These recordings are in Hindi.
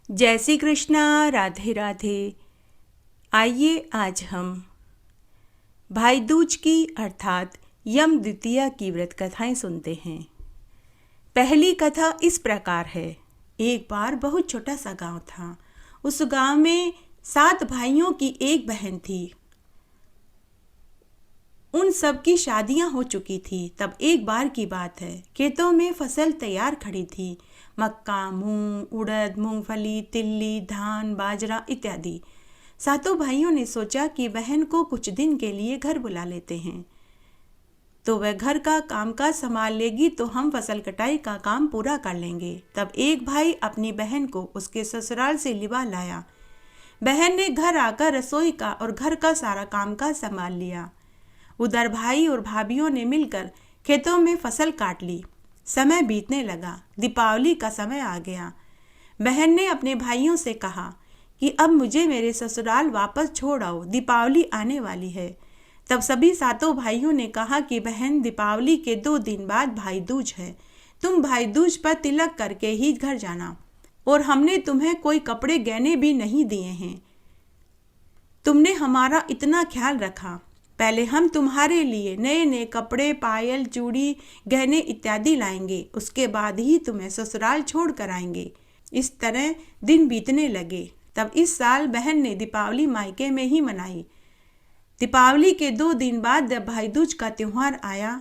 जय श्री कृष्णा। राधे राधे। आइए आज हम भाई दूज की अर्थात यम द्वितीया की व्रत कथाएं सुनते हैं। पहली कथा इस प्रकार है। एक बार बहुत छोटा सा गांव था। उस गांव में 7 भाइयों की एक बहन थी। उन सब की शादियां हो चुकी थी। तब एक बार की बात है, खेतों में फसल तैयार खड़ी थी। मक्का, मूंग, उड़द, मूंगफली, तिल्ली, धान, बाजरा इत्यादि। सातों भाइयों ने सोचा कि बहन को कुछ दिन के लिए घर बुला लेते हैं, तो वह घर का कामकाज संभाल लेगी, तो हम फसल कटाई का काम पूरा कर लेंगे। तब एक भाई अपनी बहन को उसके ससुराल से लिवा लाया। बहन ने घर आकर रसोई का और घर का सारा कामकाज संभाल लिया। उधर भाई और भाभीियों ने मिलकर खेतों में फसल काट ली। समय बीतने लगा। दीपावली का समय आ गया। बहन ने अपने भाइयों से कहा कि अब मुझे मेरे ससुराल वापस छोड़ आओ, दीपावली आने वाली है। तब सभी सातों भाइयों ने कहा कि बहन, दीपावली के 2 दिन बाद भाई दूज है। तुम भाई दूज पर तिलक करके ही घर जाना, और हमने तुम्हें कोई कपड़े गहने भी नहीं दिए हैं। तुमने हमारा इतना ख्याल रखा। पहले हम तुम्हारे लिए नए नए कपड़े, पायल, चूड़ी, गहने इत्यादि लाएंगे, उसके बाद ही तुम्हें ससुराल छोड़ कर आएंगे। इस तरह दिन बीतने लगे। तब इस साल बहन ने दीपावली मायके में ही मनाई। दीपावली के 2 दिन बाद जब भाई दूज का त्योहार आया,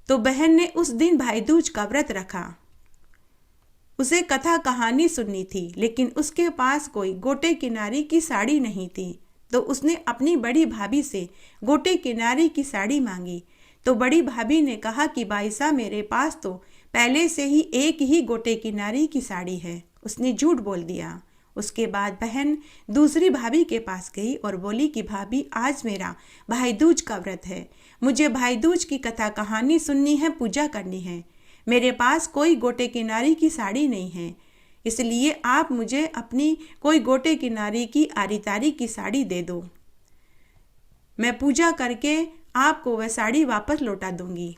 तो बहन ने उस दिन भाई दूज का व्रत रखा। उसे कथा कहानी सुननी थी, लेकिन उसके पास कोई गोटे किनारी की साड़ी नहीं थी। तो उसने अपनी बड़ी भाभी से गोटे किनारी की साड़ी मांगी। तो बड़ी भाभी ने कहा कि भाई साहब, मेरे पास तो पहले से ही एक ही गोटे किनारी की साड़ी है। उसने झूठ बोल दिया। उसके बाद बहन दूसरी भाभी के पास गई और बोली कि भाभी, आज मेरा भाई दूज का व्रत है। मुझे भाई दूज की कथा कहानी सुननी है, पूजा करनी है। मेरे पास कोई गोटे किनारी की साड़ी नहीं है, इसलिए आप मुझे अपनी कोई गोटे किनारी की आरी तारी की साड़ी दे दो। मैं पूजा करके आपको वह साड़ी वापस लौटा दूंगी।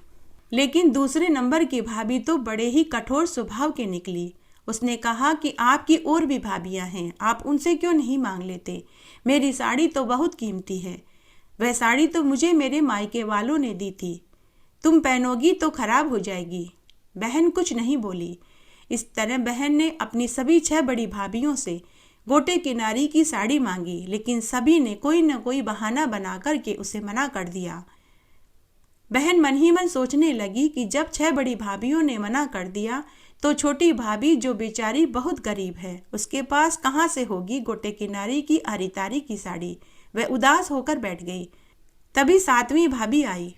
लेकिन दूसरे नंबर की भाभी तो बड़े ही कठोर स्वभाव के निकली। उसने कहा कि आपकी और भी भाभियां हैं, आप उनसे क्यों नहीं मांग लेते? मेरी साड़ी तो बहुत कीमती है। वह साड़ी तो मुझे मेरे मायके वालों ने दी थी। तुम पहनोगी तो खराब हो जाएगी। बहन कुछ नहीं बोली। इस तरह बहन ने अपनी सभी 6 बड़ी भाभियों से गोटे किनारी की साड़ी मांगी, लेकिन सभी ने कोई न कोई बहाना बना करके उसे मना कर दिया। बहन मन ही मन सोचने लगी कि जब 6 बड़ी भाभियों ने मना कर दिया, तो छोटी भाभी जो बेचारी बहुत गरीब है, उसके पास कहाँ से होगी गोटे किनारी की आरी तारी की साड़ी। वह उदास होकर बैठ गई। तभी 7वीं भाभी आई।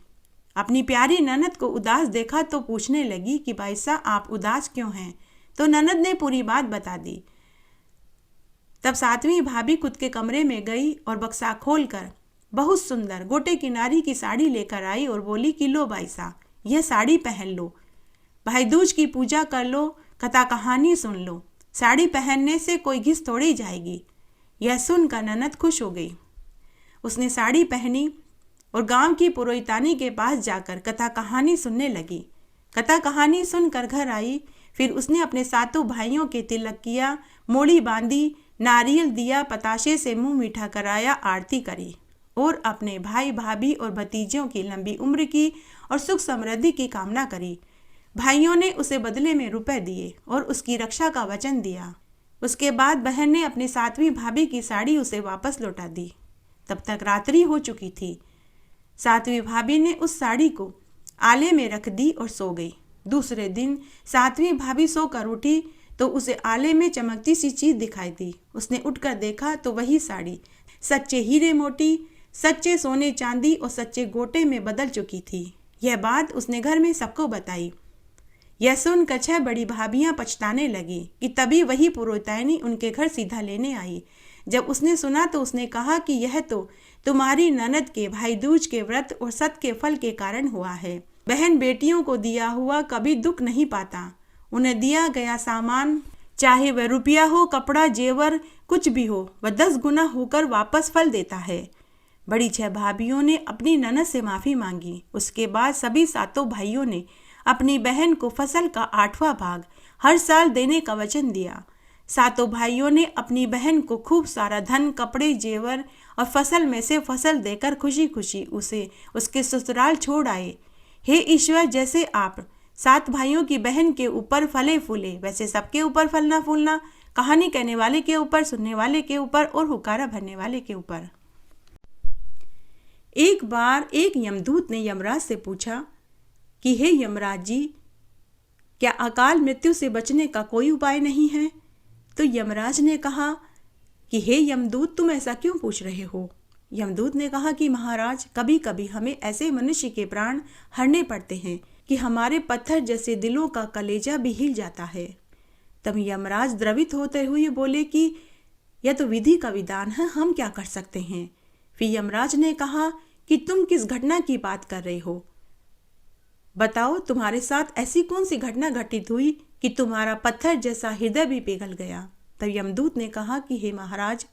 अपनी प्यारी ननद को उदास देखा तो पूछने लगी कि भाई साहब, आप उदास क्यों हैं? तो ननद ने पूरी बात बता दी। तब 7वीं भाभी खुद के कमरे में गई और बक्सा खोलकर बहुत सुंदर गोटे किनारी की साड़ी लेकर आई और बोली कि लो भाई साहब, यह साड़ी पहन लो, भाई दूज की पूजा कर लो, कथा कहानी सुन लो। साड़ी पहनने से कोई घिस थोड़ी जाएगी। यह सुनकर ननद खुश हो गई। उसने साड़ी पहनी और गांव की पुरोहितानी के पास जाकर कथा कहानी सुनने लगी। कथा कहानी सुनकर घर आई। फिर उसने अपने 7 भाइयों के तिलक किया, मोड़ी बांधी, नारियल दिया, पताशे से मुंह मीठा कराया, आरती करी और अपने भाई भाभी और भतीजों की लंबी उम्र की और सुख समृद्धि की कामना करी। भाइयों ने उसे बदले में रुपए दिए और उसकी रक्षा का वचन दिया। उसके बाद बहन ने अपनी 7वीं भाभी की साड़ी उसे वापस लौटा दी। तब तक रात्रि हो चुकी थी। 7वीं भाभी ने उस साड़ी को आले में रख दी और सो गई। दूसरे दिन 7वीं भाभी सोकर उठी तो उसे आले में चमकती सी चीज दिखाई दी। उसने उठकर देखा तो वही साड़ी सच्चे हीरे मोती, सच्चे सोने चांदी और सच्चे गोटे में बदल चुकी थी। यह बात उसने घर में सबको बताई। यह सुनकर 6 बड़ी भाभियां पछताने लगी कि तभी वही पुरोहितानी उनके घर सीधा लेने आई। जब उसने सुना तो उसने कहा कि यह तो तुम्हारी ननद के भाई दूज के व्रत और सत के फल के कारण हुआ है। बहन बेटियों को दिया हुआ कभी दुख नहीं पाता। उन्हें दिया गया सामान, चाहे वह रुपया हो, कपड़ा, जेवर, कुछ भी हो, वह 10 गुना होकर वापस फल देता है। बड़ी 6 भाभियों ने अपनी ननद से माफ़ी मांगी। उसके बाद सभी 7 भाइयों ने अपनी बहन को फसल का 8वां भाग हर साल देने का वचन दिया। सातों भाइयों ने अपनी बहन को खूब सारा धन, कपड़े, जेवर और फसल में से फसल देकर खुशी खुशी उसे उसके ससुराल छोड़ आए। हे ईश्वर, जैसे आप 7 भाइयों की बहन के ऊपर फले फूले, वैसे सबके ऊपर फलना फूलना, कहानी कहने वाले के ऊपर, सुनने वाले के ऊपर और हुक्कारा भरने वाले के ऊपर। एक बार एक यमदूत ने यमराज से पूछा कि हे यमराज जी, क्या अकाल मृत्यु से बचने का कोई उपाय नहीं है? तो यमराज ने कहा कि हे यमदूत, तुम ऐसा क्यों पूछ रहे हो? यमदूत ने कहा कि महाराज, कभी कभी हमें ऐसे मनुष्य के प्राण हरने पड़ते हैं कि हमारे पत्थर जैसे दिलों का कलेजा भी हिल जाता है। तब यमराज द्रवित होते हुए बोले कि यह तो विधि का विधान है, हम क्या कर सकते हैं? फिर यमराज ने कहा कि तुम किस घटना की बात कर रहे हो? बताओ, तुम्हारे साथ ऐसी कौन सी घटना घटित हुई कि तुम्हारा पत्थर जैसा हृदय भी पिघल गया? तब यमदूत ने कहा कि हे महाराज,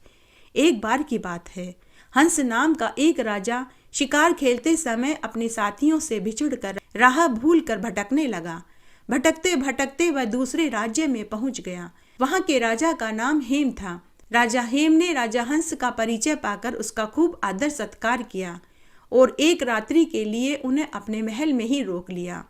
एक बार की बात है। हंस नाम का एक राजा शिकार खेलते समय अपने साथियों से बिछुड़कर राह भूलकर भटकने लगा। भटकते भटकते वह दूसरे राज्य में पहुंच गया। वहां के राजा का नाम हेम था। राजा हेम ने राजा हंस का परिचय पाकर उसका खूब आदर सत्कार किया और एक रात्रि के लिए उन्हें अपने महल में ही रोक लिया।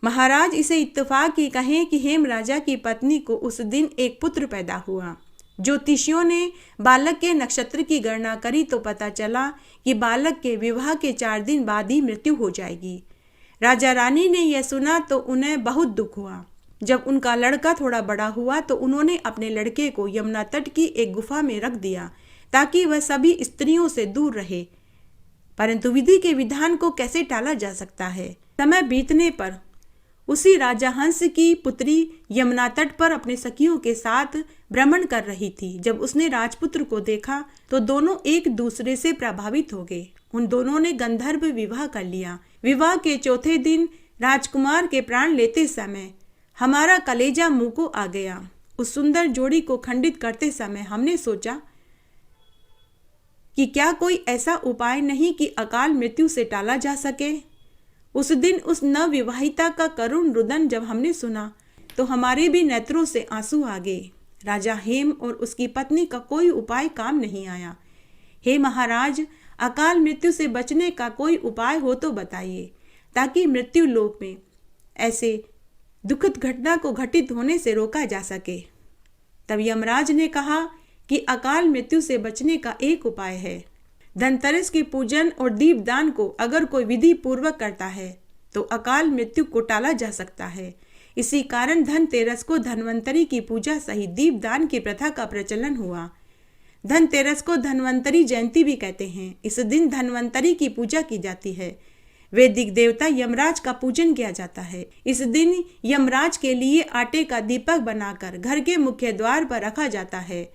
महाराज, इसे इत्तेफाक ही कहें कि हेम राजा की पत्नी को उस दिन एक पुत्र पैदा हुआ। ज्योतिषियों ने बालक के नक्षत्र की गणना करी तो पता चला कि बालक के विवाह के 4 दिन बाद ही मृत्यु हो जाएगी। राजा रानी ने यह सुना तो उन्हें बहुत दुख हुआ। जब उनका लड़का थोड़ा बड़ा हुआ तो उन्होंने अपने लड़के को यमुना तट की एक गुफा में रख दिया ताकि वह सभी स्त्रियों से दूर रहे। परंतु विधि के विधान को कैसे टाला जा सकता है? समय बीतने पर उसी राजा हंस की पुत्री यमुना तट पर अपने सखियों के साथ भ्रमण कर रही थी। जब उसने राजपुत्र को देखा तो दोनों एक दूसरे से प्रभावित हो गए। उन दोनों ने गंधर्व विवाह कर लिया। विवाह के चौथे दिन राजकुमार के प्राण लेते समय हमारा कलेजा मुंह को आ गया। उस सुंदर जोड़ी को खंडित करते समय हमने सोचा कि क्या कोई ऐसा उपाय नहीं कि अकाल मृत्यु से टाला जा सके। उस दिन उस नवविवाहिता का करुण रुदन जब हमने सुना तो हमारे भी नेत्रों से आंसू आ गए। राजा हेम और उसकी पत्नी का कोई उपाय काम नहीं आया। हे महाराज, अकाल मृत्यु से बचने का कोई उपाय हो तो बताइए, ताकि मृत्यु लोक में ऐसे दुखद घटना को घटित होने से रोका जा सके। तब यमराज ने कहा कि अकाल मृत्यु से बचने का एक उपाय है। धनतेरस के पूजन और दीपदान को अगर कोई विधि पूर्वक करता है तो अकाल मृत्यु को टाला जा सकता है। इसी कारण धनतेरस को धन्वंतरी की पूजा सहित दीपदान की प्रथा का प्रचलन हुआ। धनतेरस को धन्वंतरी जयंती भी कहते हैं। इस दिन धन्वंतरी की पूजा की जाती है। वैदिक देवता यमराज का पूजन किया जाता है। इस दिन यमराज के लिए आटे का दीपक बनाकर घर के मुख्य द्वार पर रखा जाता है।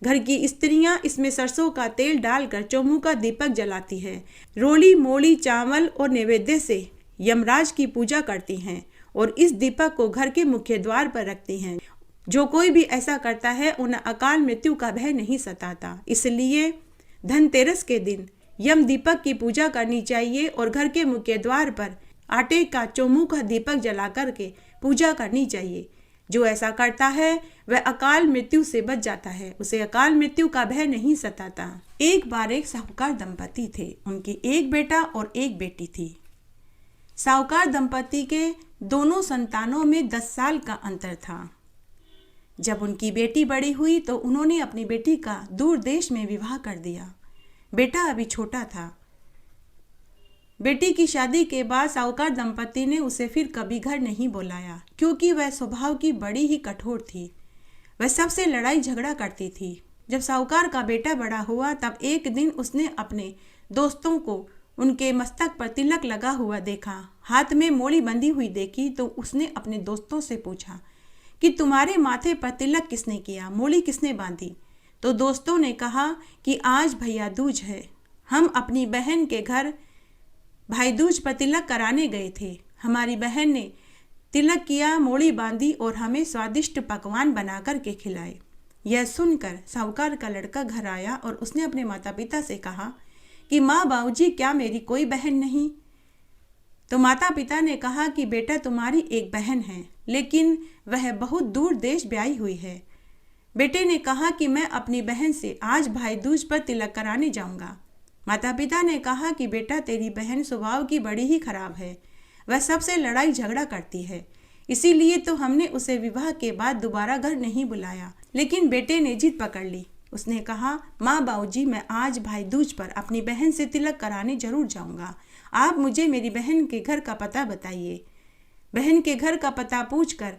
घर की स्त्रियां इसमें सरसों का तेल डालकर चौमुखा दीपक जलाती है। रोली मोली चावल और नैवेद्य से यमराज की पूजा करती हैं और इस दीपक को घर के मुख्य द्वार पर रखती हैं। जो कोई भी ऐसा करता है उन्हें अकाल मृत्यु का भय नहीं सताता। इसलिए धनतेरस के दिन यम दीपक की पूजा करनी चाहिए और घर के मुख्य द्वार पर आटे का चौमुखा दीपक जला करके पूजा करनी चाहिए। जो ऐसा करता है वह अकाल मृत्यु से बच जाता है, उसे अकाल मृत्यु का भय नहीं सताता। एक बार एक साहूकार दंपति थे। उनकी एक बेटा और एक बेटी थी। साहूकार दंपति के दोनों संतानों में 10 साल का अंतर था। जब उनकी बेटी बड़ी हुई तो उन्होंने अपनी बेटी का दूर देश में विवाह कर दिया। बेटा अभी छोटा था। बेटी की शादी के बाद साहूकार दंपति ने उसे फिर कभी घर नहीं बुलाया, क्योंकि वह स्वभाव की बड़ी ही कठोर थी। वह सबसे लड़ाई झगड़ा करती थी। जब साहूकार का बेटा बड़ा हुआ तब एक दिन उसने अपने दोस्तों को उनके मस्तक पर तिलक लगा हुआ देखा, हाथ में मोली बंधी हुई देखी तो उसने अपने दोस्तों से पूछा कि तुम्हारे माथे पर तिलक किसने किया, मोली किसने बांधी? तो दोस्तों ने कहा कि आज भैया दूज है, हम अपनी बहन के घर भाई दूज पर तिलक कराने गए थे। हमारी बहन ने तिलक किया, मोड़ी बांधी और हमें स्वादिष्ट पकवान बना कर के खिलाए। यह सुनकर साहूकार का लड़का घर आया और उसने अपने माता पिता से कहा कि माँ बाबूजी, क्या मेरी कोई बहन नहीं? तो माता पिता ने कहा कि बेटा तुम्हारी एक बहन है, लेकिन वह बहुत दूर देश ब्याही हुई है। बेटे ने कहा कि मैं अपनी बहन से आज भाई दूज पर तिलक कराने जाऊंगा। माता पिता ने कहा कि बेटा तेरी बहन स्वभाव की बड़ी ही खराब है, वह सबसे लड़ाई झगड़ा करती है, इसीलिए तो हमने उसे विवाह के बाद दोबारा घर नहीं बुलाया। लेकिन बेटे ने जिद पकड़ ली। उसने कहा, माँ बाबूजी, मैं आज भाई दूज पर अपनी बहन से तिलक कराने जरूर जाऊंगा। आप मुझे मेरी बहन के घर का पता बताइए। बहन के घर का पता पूछकर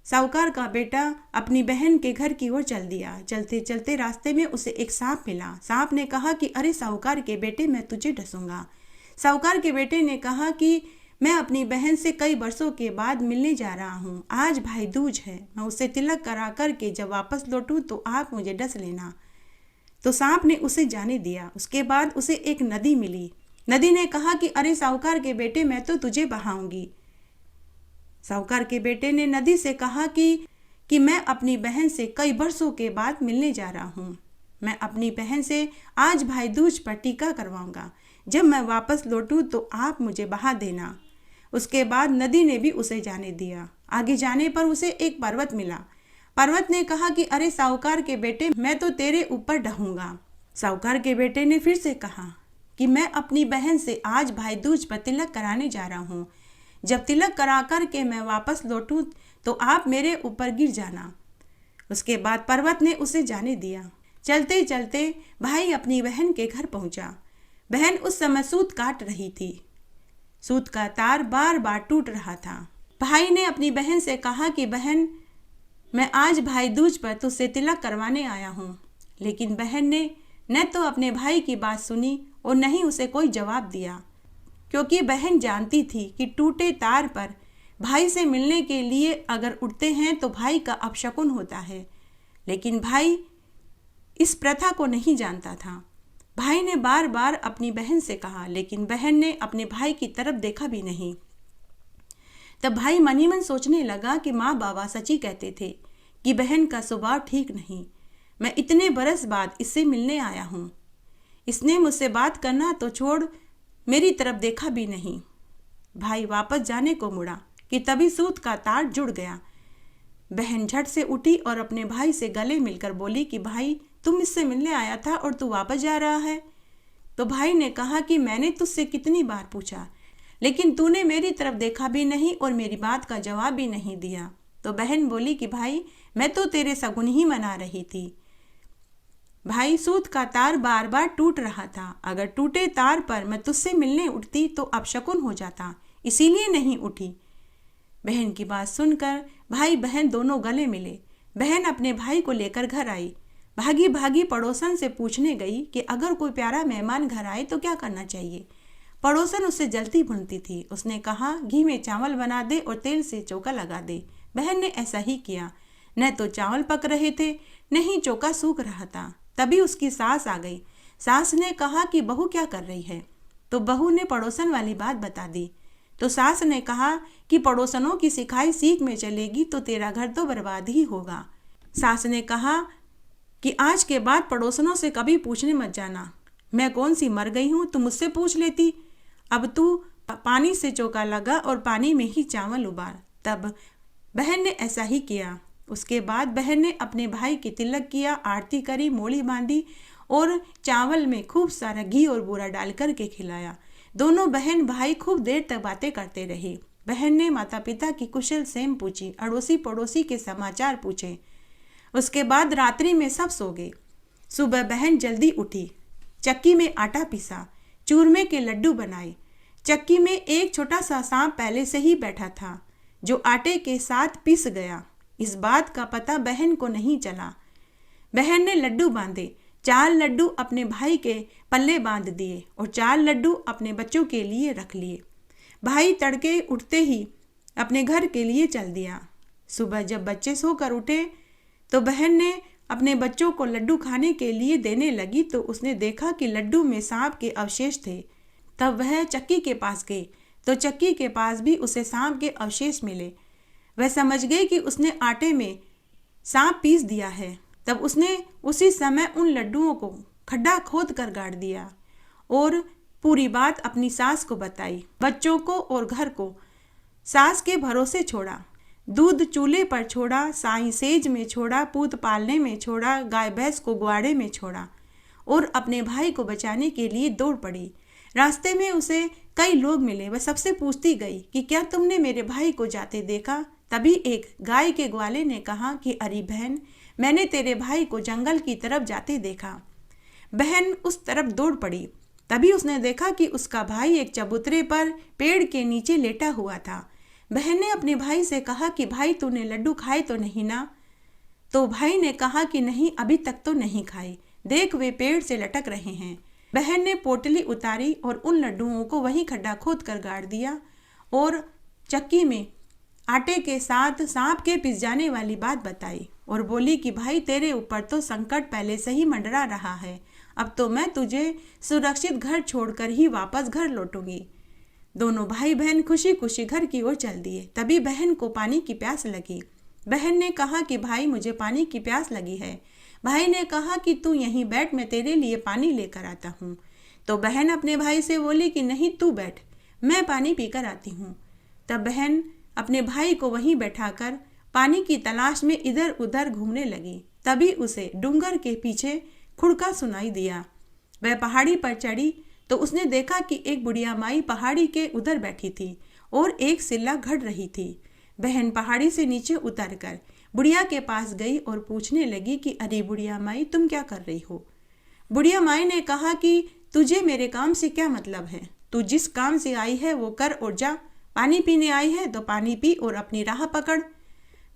साहूकार का बेटा अपनी बहन के घर की ओर चल दिया। चलते चलते रास्ते में उसे एक सांप मिला। सांप ने कहा कि अरे साहूकार के बेटे, मैं तुझे डसूंगा। साहूकार के बेटे ने कहा कि मैं अपनी बहन से कई वर्षों के बाद मिलने जा रहा हूँ। आज भाई दूज है, मैं उसे तिलक करा कर के जब वापस लौटूँ तो आप मुझे डस लेना। तो सांप ने उसे जाने दिया। उसके बाद उसे एक नदी मिली। नदी ने कहा कि अरे साहूकार के बेटे, मैं तो तुझे बहाऊंगी। साहूकार के बेटे ने नदी से कहा कि मैं अपनी बहन से कई वर्षों के बाद मिलने जा रहा हूँ। मैं अपनी बहन से आज भाई दूज पर टीका करवाऊंगा। जब मैं वापस लौटूं तो आप मुझे बहा देना। उसके बाद नदी ने भी उसे जाने दिया। आगे जाने पर उसे एक पर्वत मिला। पर्वत ने कहा कि अरे साहूकार के बेटे, मैं तो तेरे ऊपर ढहूंगा। साहूकार के बेटे ने फिर से कहा कि मैं अपनी बहन से आज भाई दूज पर तिलक कराने जा रहा हूँ। जब तिलक करा कर के मैं वापस लौटूं तो आप मेरे ऊपर गिर जाना। उसके बाद पर्वत ने उसे जाने दिया। चलते चलते भाई अपनी बहन के घर पहुंचा। बहन उस समय सूत काट रही थी। सूत का तार बार बार टूट रहा था। भाई ने अपनी बहन से कहा कि बहन, मैं आज भाई दूज पर तुझसे तिलक करवाने आया हूँ। लेकिन बहन ने न तो अपने भाई की बात सुनी और न ही उसे कोई जवाब दिया, क्योंकि बहन जानती थी कि टूटे तार पर भाई से मिलने के लिए अगर उठते हैं तो भाई का अपशकुन होता है। लेकिन भाई इस प्रथा को नहीं जानता था। भाई ने बार बार अपनी बहन से कहा, लेकिन बहन ने अपने भाई की तरफ देखा भी नहीं। तब भाई मन ही मन सोचने लगा कि माँ बाबा सच्ची कहते थे कि बहन का स्वभाव ठीक नहीं। मैं इतने बरस बाद इससे मिलने आया हूँ। इसने मुझसे बात करना तो छोड़, मेरी तरफ देखा भी नहीं। भाई वापस जाने को मुड़ा कि तभी सूत का तार जुड़ गया। बहन झट से उठी और अपने भाई से गले मिलकर बोली कि भाई, तुम इससे मिलने आया था और तू वापस जा रहा है। तो भाई ने कहा कि मैंने तुझसे कितनी बार पूछा, लेकिन तूने मेरी तरफ देखा भी नहीं और मेरी बात का जवाब भी नहीं दिया। तो बहन बोली कि भाई, मैं तो तेरे सगुन ही मना रही थी। भाई, सूत का तार बार बार टूट रहा था। अगर टूटे तार पर मैं तुझसे मिलने उठती तो अपशकुन हो जाता, इसीलिए नहीं उठी। बहन की बात सुनकर भाई बहन दोनों गले मिले। बहन अपने भाई को लेकर घर आई। भागी भागी पड़ोसन से पूछने गई कि अगर कोई प्यारा मेहमान घर आए तो क्या करना चाहिए। पड़ोसन उससे जलती भुनती थी। उसने कहा, घी में चावल बना दे और तेल से चौका लगा दे। बहन ने ऐसा ही किया। न तो चावल पक रहे थे, न ही चौका सूख रहा था। तभी उसकी सास आ गई। सास ने कहा कि बहू क्या कर रही है। तो बहू ने पड़ोसन वाली बात बता दी। तो सास ने कहा कि पड़ोसनों की सिखाई सीख में चलेगी तो तेरा घर तो बर्बाद ही होगा। सास ने कहा कि आज के बाद पड़ोसनों से कभी पूछने मत जाना। मैं कौन सी मर गई हूँ, तू मुझसे पूछ लेती। अब तू पानी से चौका लगा और पानी में ही चावल उबाल। तब बहन ने ऐसा ही किया। उसके बाद बहन ने अपने भाई की तिलक किया, आरती करी, मोली बांधी और चावल में खूब सारा घी और बूरा डाल कर के खिलाया। दोनों बहन भाई खूब देर तक बातें करते रहे। बहन ने माता पिता की कुशल क्षेम पूछी, अड़ोसी पड़ोसी के समाचार पूछे। उसके बाद रात्रि में सब सो गए। सुबह बहन जल्दी उठी, चक्की में आटा पीसा, चूरमे के लड्डू बनाए। चक्की में एक छोटा सा सांप पहले से ही बैठा था, जो आटे के साथ पिस गया। इस बात का पता बहन को नहीं चला। बहन ने लड्डू बांधे। 4 लड्डू अपने भाई के पल्ले बांध दिए और 4 लड्डू अपने बच्चों के लिए रख लिए। भाई तड़के उठते ही अपने घर के लिए चल दिया। सुबह जब बच्चे सोकर उठे तो बहन ने अपने बच्चों को लड्डू खाने के लिए देने लगी तो उसने देखा कि लड्डू में सांप के अवशेष थे। तब वह चक्की के पास गई तो चक्की के पास भी उसे सांप के अवशेष मिले। वह समझ गई कि उसने आटे में सांप पीस दिया है। तब उसने उसी समय उन लड्डुओं को खड्डा खोद कर गाड़ दिया और पूरी बात अपनी सास को बताई। बच्चों को और घर को सास के भरोसे छोड़ा, दूध चूल्हे पर छोड़ा, साई सेज में छोड़ा, पूत पालने में छोड़ा, गाय भैंस को ग्वाड़े में छोड़ा और अपने भाई को बचाने के लिए दौड़ पड़ी। रास्ते में उसे कई लोग मिले। वह सबसे पूछती गई कि क्या तुमने मेरे भाई को जाते देखा? तभी एक गाय के ग्वाले ने कहा कि अरे बहन, मैंने तेरे भाई को जंगल की तरफ जाते देखा। बहन उस तरफ दौड़ पड़ी। तभी उसने देखा कि उसका भाई एक चबूतरे पर पेड़ के नीचे लेटा हुआ था। बहन ने अपने भाई से कहा कि भाई तूने लड्डू खाए तो नहीं ना? तो भाई ने कहा कि नहीं, अभी तक तो नहीं खाए, देख वे पेड़ से लटक रहे हैं। बहन ने पोटली उतारी और उन लड्डुओं को वहीं खड्डा खोद कर गाड़ दिया और चक्की में आटे के साथ सांप के पिस जाने वाली बात बताई और बोली कि भाई तेरे ऊपर तो संकट पहले से ही मंडरा रहा है, अब तो मैं तुझे सुरक्षित घर छोड़कर ही वापस घर लौटूंगी। दोनों भाई बहन खुशी खुशी घर की ओर चल दिए। तभी बहन को पानी की प्यास लगी। बहन ने कहा कि भाई मुझे पानी की प्यास लगी है। भाई ने कहा कि तू यहीं बैठ, मैं तेरे लिए पानी लेकर आता हूँ। तो बहन अपने भाई से बोली कि नहीं, तू बैठ, मैं पानी पीकर आती हूँ। तब बहन अपने भाई को वहीं बैठाकर पानी की तलाश में इधर उधर घूमने लगी। तभी उसे डूंगर के पीछे खुड़का सुनाई दिया। वह पहाड़ी पर चढ़ी तो उसने देखा कि एक बुढ़िया माई पहाड़ी के उधर बैठी थी और एक सिल्ला घड़ रही थी। बहन पहाड़ी से नीचे उतरकर बुढ़िया के पास गई और पूछने लगी कि अरे बुढ़िया माई, तुम क्या कर रही हो? बुढ़िया माई ने कहा कि तुझे मेरे काम से क्या मतलब है? तू जिस काम से आई है वो कर और जा। पानी पीने आई है तो पानी पी और अपनी राह पकड़।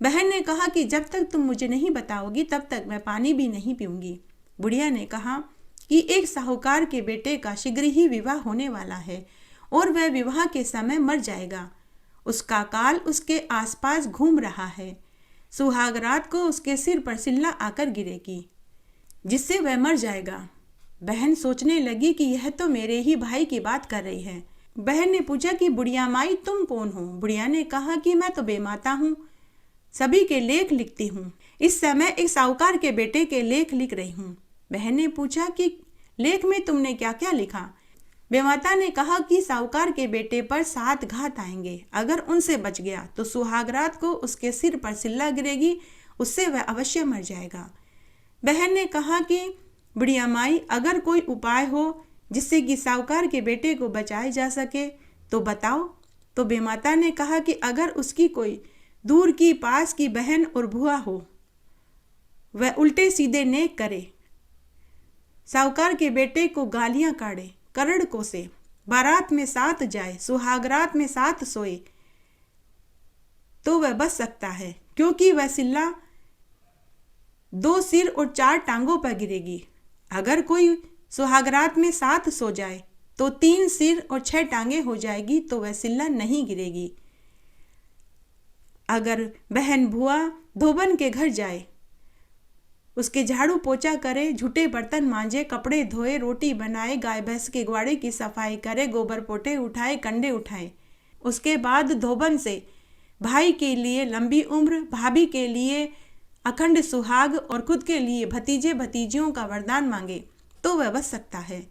बहन ने कहा कि जब तक तुम मुझे नहीं बताओगी तब तक मैं पानी भी नहीं पीऊंगी। बुढ़िया ने कहा कि एक साहूकार के बेटे का शीघ्र ही विवाह होने वाला है और वह विवाह के समय मर जाएगा। उसका काल उसके आसपास घूम रहा है। सुहाग रात को उसके सिर पर सिल्ला आकर गिरेगी, जिससे वह मर जाएगा। बहन सोचने लगी कि यह तो मेरे ही भाई की बात कर रही है। बहन ने पूछा कि बुढ़िया माई, तुम कौन हो? बुढ़िया ने कहा कि मैं तो बेमाता हूँ, सभी के लेख लिखती हूँ। इस समय एक साहूकार के बेटे के लेख लिख रही हूँ। बहन ने पूछा कि लेख में तुमने क्या क्या लिखा? बेमाता ने कहा कि साहूकार के बेटे पर 7 घात आएंगे, अगर उनसे बच गया तो सुहागरात को उसके सिर पर सिल्ला गिरेगी, उससे वह अवश्य मर जाएगा। बहन ने कहा कि बुढ़िया माई, अगर कोई उपाय हो जिससे कि साहूकार के बेटे को बचाया जा सके तो बताओ। तो बेमाता ने कहा कि अगर उसकी कोई दूर की पास की बहन और भुआ हो, वह उल्टे सीधे नेक करे, साहूकार के बेटे को गालियां काढ़े, करड़ कोसे, बारात में 7 जाए, सुहागरात में 7 सोए, तो वह बच सकता है, क्योंकि वह सिल्ला 2 सिर और 4 टांगों पर गिरेगी। अगर कोई सुहागरात में 7 सो जाए तो 3 सिर और 6 टांगे हो जाएगी, तो वह सिल्ला नहीं गिरेगी। अगर बहन भुआ धोबन के घर जाए, उसके झाड़ू पोछा करे, झूठे बर्तन मांजे, कपड़े धोए, रोटी बनाए, गाय भैंस के ग्वाड़े की सफाई करे, गोबर पोटे उठाए, कंडे उठाए, उसके बाद धोबन से भाई के लिए लंबी उम्र, भाभी के लिए अखंड सुहाग और खुद के लिए भतीजे भतीजियों का वरदान मांगे, तो वह बच सकता है।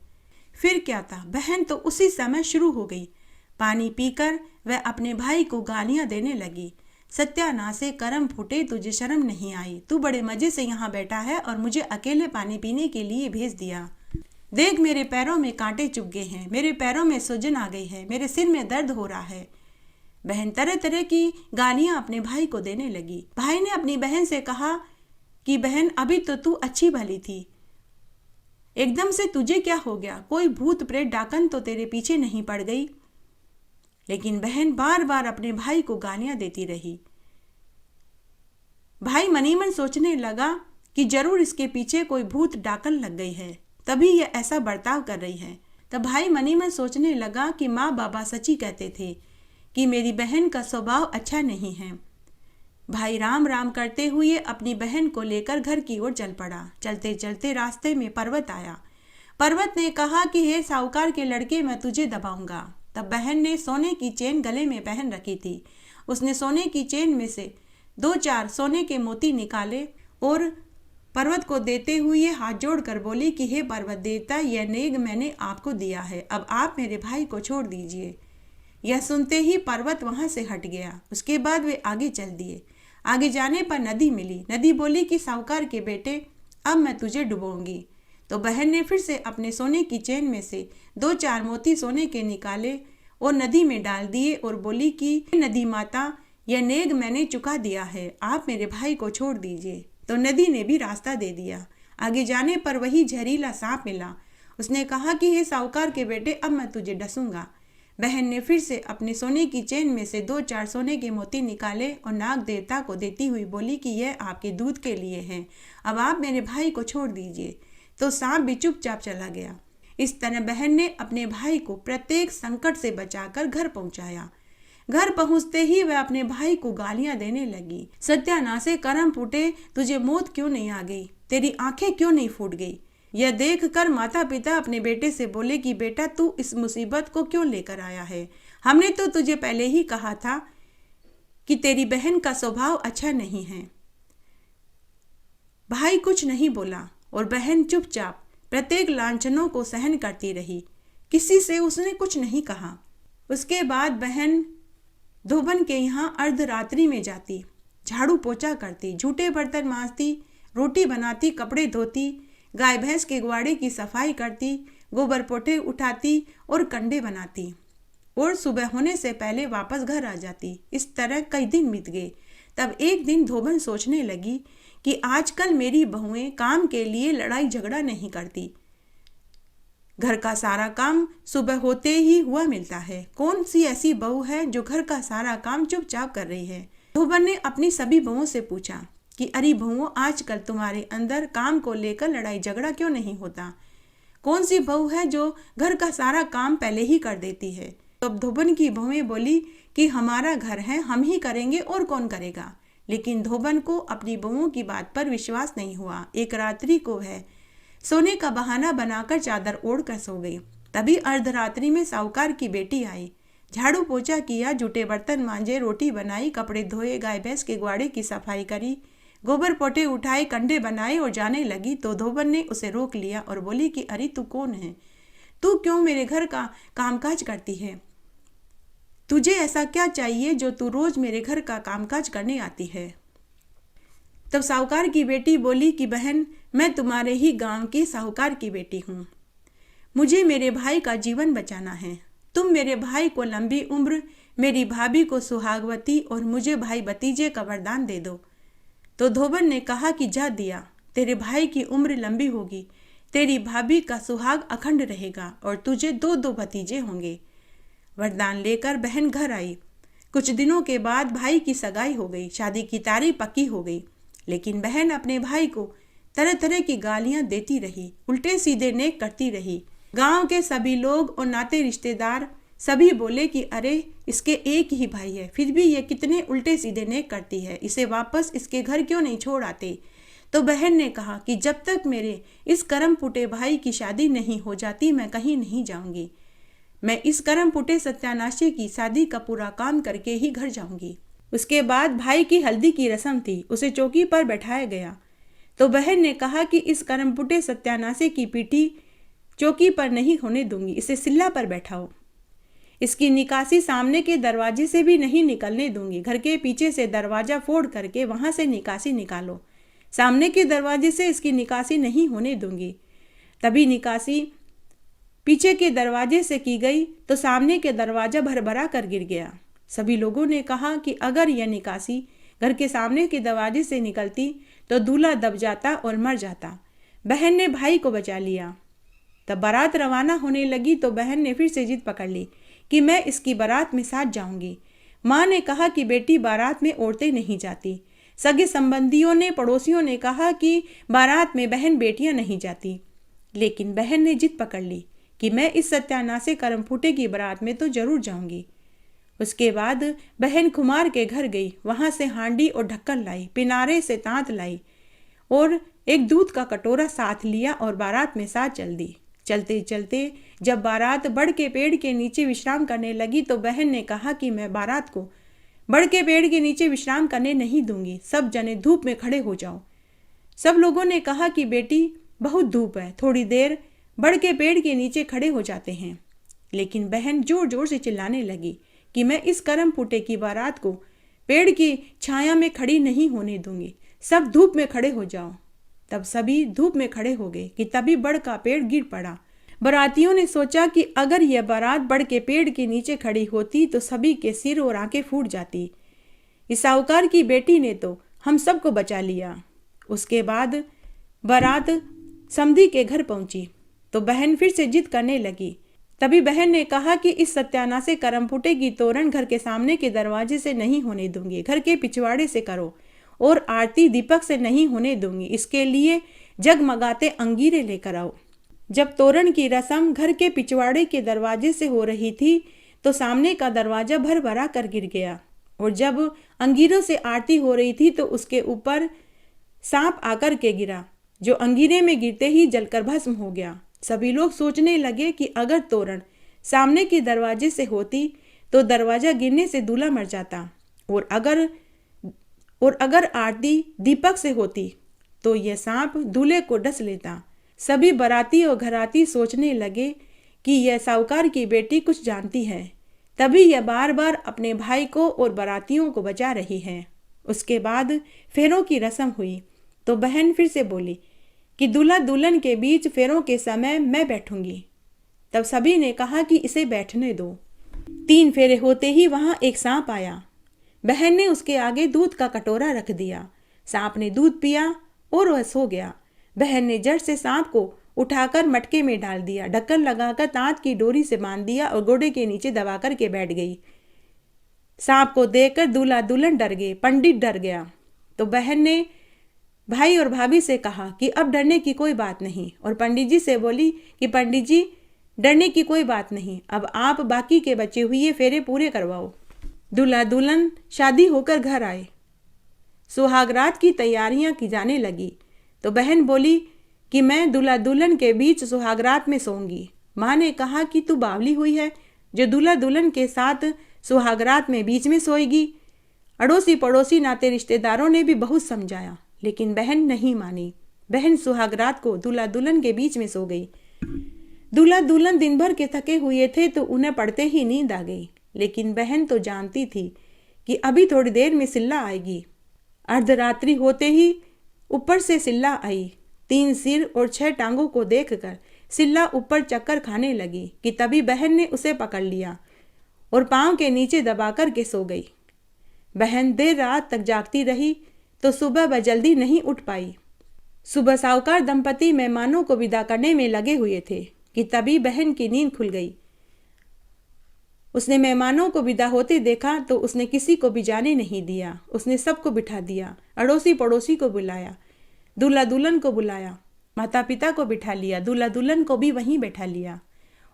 फिर क्या था, बहन तो उसी समय शुरू हो गई। पानी पीकर वह अपने भाई को गालियां देने लगी। सत्यानाशे करम फूटे, तुझे शर्म नहीं आई? तू बड़े मजे से यहाँ बैठा है और मुझे अकेले पानी पीने के लिए भेज दिया। देख मेरे पैरों में कांटे चुभ गए हैं, मेरे पैरों में सूजन आ गई है, मेरे सिर में दर्द हो रहा है। बहन तरह तरह की गालियां अपने भाई को देने लगी। भाई ने अपनी बहन से कहा कि बहन, अभी तो तू अच्छी भली थी, एकदम से तुझे क्या हो गया? कोई भूत प्रेत डाकन तो तेरे पीछे नहीं पड़ गई? लेकिन बहन बार बार अपने भाई को गालियां देती रही। भाई मनी मन सोचने लगा कि जरूर इसके पीछे कोई भूत डाकन लग गई है, तभी यह ऐसा बर्ताव कर रही है। तब भाई मनी मन सोचने लगा कि माँ बाबा सच्ची कहते थे कि मेरी बहन का स्वभाव अच्छा नहीं है। भाई राम राम करते हुए अपनी बहन को लेकर घर की ओर चल पड़ा। चलते चलते रास्ते में पर्वत आया। पर्वत ने कहा कि हे साहूकार के लड़के, मैं तुझे दबाऊंगा। तब बहन ने सोने की चेन गले में पहन रखी थी। उसने सोने की चेन में से 2-4 सोने के मोती निकाले और पर्वत को देते हुए हाथ जोड़कर बोली कि हे पर्वत देवता, यह नेग मैंने आपको दिया है, अब आप मेरे भाई को छोड़ दीजिए। यह सुनते ही पर्वत वहां से हट गया। उसके बाद वे आगे चल दिए। आगे जाने पर नदी मिली। नदी बोली कि साहूकार के बेटे, अब मैं तुझे डुबोऊंगी। तो बहन ने फिर से अपने सोने की चेन में से 2-4 मोती सोने के निकाले और नदी में डाल दिए और बोली कि नदी माता, यह नेग मैंने चुका दिया है, आप मेरे भाई को छोड़ दीजिए। तो नदी ने भी रास्ता दे दिया। आगे जाने पर वही जहरीला सांप मिला। उसने कहा कि हे साहूकार के बेटे, अब मैं तुझे डसूंगा। बहन ने फिर से अपने सोने की चेन में से 2-4 सोने के मोती निकाले और नाग देवता को देती हुई बोली कि यह आपके दूध के लिए हैं, अब आप मेरे भाई को छोड़ दीजिए। तो सांप भी चुपचाप चला गया। इस तरह बहन ने अपने भाई को प्रत्येक संकट से बचाकर घर पहुंचाया। घर पहुंचते ही वह अपने भाई को गालियां देने लगी। सत्यानाशे करम फूटे, तुझे मौत क्यों नहीं आ गई? तेरी आंखें क्यों नहीं फूट गई? यह देखकर माता पिता अपने बेटे से बोले कि बेटा, तू इस मुसीबत को क्यों लेकर आया है? हमने तो तुझे पहले ही कहा था कि तेरी बहन का स्वभाव अच्छा नहीं है। भाई कुछ नहीं बोला और बहन चुपचाप प्रत्येक लांछनों को सहन करती रही। किसी से उसने कुछ नहीं कहा। उसके बाद बहन धोबन के यहाँ अर्धरात्रि में जाती, झाड़ू पोछा करती, झूठे बर्तन मांजती, रोटी बनाती, कपड़े धोती, गाय भैंस के ग्वाड़े की सफाई करती, गोबर पोटे उठाती और कंडे बनाती और सुबह होने से पहले वापस घर आ जाती। इस तरह कई दिन बीत गए। तब एक दिन धोबन सोचने लगी कि आजकल मेरी बहुएं काम के लिए लड़ाई झगड़ा नहीं करती। घर का सारा काम सुबह होते ही हुआ मिलता है। कौन सी ऐसी बहू है जो घर का सारा काम चुपचाप कर रही है? धोबन ने अपनी सभी बहुओं से पूछा कि अरे बहुओं, आजकल तुम्हारे अंदर काम को लेकर लड़ाई झगड़ा क्यों नहीं होता? कौन सी बहू है जो घर का सारा काम पहले ही कर देती है? तब धोबन की बहुएं बोली कि हमारा घर है, हम ही करेंगे और कौन करेगा। लेकिन धोबन को अपनी बहुओं की बात पर विश्वास नहीं हुआ। एक रात्रि को वह सोने का बहाना बनाकर चादर ओढ़ कर सो गई। तभी अर्धरात्रि में साहूकार की बेटी आई। झाड़ू पोछा किया, जूठे बर्तन मांजे, रोटी बनाई, कपड़े धोए, गाय भैंस के ग्वाड़े की सफाई करी, गोबर पोटे उठाए, कंडे बनाए और जाने लगी। तो धोबन ने उसे रोक लिया और बोली कि अरे तू कौन है? तू क्यों मेरे घर का कामकाज करती है? तुझे ऐसा क्या चाहिए जो तू रोज मेरे घर का कामकाज करने आती है? तब साहूकार की बेटी बोली कि बहन, मैं तुम्हारे ही गांव की साहूकार की बेटी हूँ। मुझे मेरे भाई का जीवन बचाना है। तुम मेरे भाई को लंबी उम्र, मेरी भाभी को सुहागवती और मुझे भाई भतीजे का वरदान दे दो। तो धोबन ने कहा कि जा दिया, तेरे भाई की उम्र लंबी होगी, तेरी भाभी का सुहाग अखंड रहेगा और तुझे 2-2 भतीजे होंगे। वरदान लेकर बहन घर आई। कुछ दिनों के बाद भाई की सगाई हो गई, शादी की तारीख पक्की हो गई। लेकिन बहन अपने भाई को तरह तरह की गालियां देती रही, उल्टे सीधे नेक करती रही। गांव के सभी लोग और नाते रिश्तेदार सभी बोले कि अरे इसके एक ही भाई है, फिर भी ये कितने उल्टे सीधे नेक करती है, इसे वापस इसके घर क्यों नहीं छोड़ आते? तो बहन ने कहा कि जब तक मेरे इस करम फूटे भाई की शादी नहीं हो जाती मैं कहीं नहीं जाऊंगी। मैं इस करम फूटे सत्यानाशी की शादी का पूरा काम करके ही घर जाऊंगी। उसके बाद भाई की हल्दी की रस्म थी, उसे चौकी पर बैठाया गया। तो बहन ने कहा कि इस करम फूटे सत्यानाशी की पीठी चौकी पर नहीं होने दूंगी, इसे सिल्ला पर बैठाओ। इसकी निकासी सामने के दरवाजे से भी नहीं निकलने दूंगी। घर के पीछे से दरवाजा फोड़ करके वहां से निकासी निकालो। सामने के दरवाजे से इसकी निकासी नहीं होने दूंगी। तभी निकासी पीछे के दरवाजे से की गई तो सामने के दरवाजा भरभरा कर गिर गया। सभी लोगों ने कहा कि अगर यह निकासी घर के सामने के दरवाजे से निकलती तो दूल्हा दब जाता और मर जाता। बहन ने भाई को बचा लिया। तब बारात रवाना होने लगी तो बहन ने फिर से जिद पकड़ ली कि मैं इसकी बारात में साथ जाऊंगी। माँ ने कहा कि बेटी बारात में औरतें नहीं जाती। सगे संबंधियों ने, पड़ोसियों ने कहा कि बारात में बहन बेटियां नहीं जाती। लेकिन बहन ने जिद पकड़ ली कि मैं इस सत्यानाशी करमफूटे की बारात में तो जरूर जाऊंगी। उसके बाद बहन कुमार के घर गई, वहां से हांडी और ढक्कन लाई, पिनारे से तांत लाई और एक दूध का कटोरा साथ लिया और बारात में साथ चल दी। चलते चलते जब बारात बड़ के पेड़ के नीचे विश्राम करने लगी तो बहन ने कहा कि मैं बारात को बड़ के पेड़ के नीचे विश्राम करने नहीं दूंगी, सब जने धूप में खड़े हो जाओ। सब लोगों ने कहा कि बेटी बहुत धूप है, थोड़ी देर बढ़ के पेड़ के नीचे खड़े हो जाते हैं। लेकिन बहन जोर जोर से चिल्लाने लगी कि मैं इस करम फूटे की बारात को पेड़ की छाया में खड़ी नहीं होने दूंगी, सब धूप में खड़े हो जाओ। तब सभी धूप में खड़े हो गए कि तभी बड़ का पेड़ गिर पड़ा। बारातियों ने सोचा कि अगर यह बारात बड़ के पेड़ के नीचे खड़ी होती तो सभी के सिर और आंखें फूट जाती। इस साहूकार की बेटी ने तो हम सबको बचा लिया। उसके बाद बारात समधी के घर पहुंची तो बहन फिर से जिद करने लगी। तभी बहन ने कहा कि इस सत्यानाशी करमफुटे की तोरण घर के सामने के दरवाजे से नहीं होने दूंगी, घर के पिछवाड़े से करो, और आरती दीपक से नहीं होने दूंगी। इसके लिए जगमगाते अंगीरे लेकर आओ। जब तोरण की रस्म घर के पिछवाड़े के दरवाजे से हो रही थी तो सामने का दरवाजा भर भरा कर गिर गया, और जब अंगीरों से आरती हो रही थी तो उसके ऊपर सांप आकर के गिरा, जो अंगीरे में गिरते ही जलकर भस्म हो गया। सभी लोग सोचने लगे कि अगर तोरण सामने के दरवाजे से होती तो दरवाजा गिरने से दूल्हा मर जाता, और अगर आरती दीपक से होती तो यह सांप दूल्हे को डस लेता। सभी बाराती और घराती सोचने लगे कि यह साहूकार की बेटी कुछ जानती है, तभी यह बार बार अपने भाई को और बारातियों को बचा रही है। उसके बाद फेरों की रस्म हुई तो बहन फिर से बोली कि दूल्हा दुल्हन के बीच फेरों के समय मैं बैठूंगी। तब सभी ने कहा कि इसे बैठने दो। 3 फेरे होते ही वहां एक सांप आया। बहन ने उसके आगे दूध का कटोरा रख दिया। सांप ने दूध पिया और वह सो गया। बहन ने जड़ से सांप को उठाकर मटके में डाल दिया, ढक्कन लगाकर तांत की डोरी से बांध दिया और गोडे के नीचे दबा कर के बैठ गई। सांप को देखकर दूल्हा दुल्हन डर गए, पंडित डर गया। तो बहन ने भाई और भाभी से कहा कि अब डरने की कोई बात नहीं, और पंडित जी से बोली कि पंडित जी डरने की कोई बात नहीं, अब आप बाकी के बचे हुए फेरे पूरे करवाओ। दूल्हा दुल्हन शादी होकर घर आए। सुहागरात की तैयारियां की जाने लगी तो बहन बोली कि मैं दूल्हा दुल्हन के बीच सुहागरात में सोऊंगी। माँ ने कहा कि तू बावली हुई है जो दूल्हा दुल्हन के साथ सुहागरात में बीच में सोएगी। अड़ोसी पड़ोसी नाते रिश्तेदारों ने भी बहुत समझाया, लेकिन बहन नहीं मानी। बहन सुहागरात को दूल्हा दुल्हन के बीच में सो गई। दूल्हा दुल्हन दिन भर के थके हुए थे तो उन्हें पड़ते ही नींद आ गई, लेकिन बहन तो जानती थी कि अभी थोड़ी देर में सिल्ला आएगी। अर्धरात्रि होते ही ऊपर से सिल्ला आई। 3 सिर और 6 टांगों को देखकर सिल्ला ऊपर चक्कर खाने लगी कि तभी बहन ने उसे पकड़ लिया और पांव के नीचे दबाकर के सो गई। बहन देर रात तक जागती रही तो सुबह वह जल्दी नहीं उठ पाई। सुबह साहूकार दंपति मेहमानों को विदा करने में लगे हुए थे कि तभी बहन की नींद खुल गई। उसने मेहमानों को विदा होते देखा तो उसने किसी को भी जाने नहीं दिया। उसने सबको बिठा दिया, अड़ोसी पड़ोसी को बुलाया, दूल्हा दुल्हन को बुलाया, माता पिता को बिठा लिया, दूल्हा दुल्हन को भी वहीं बैठा लिया।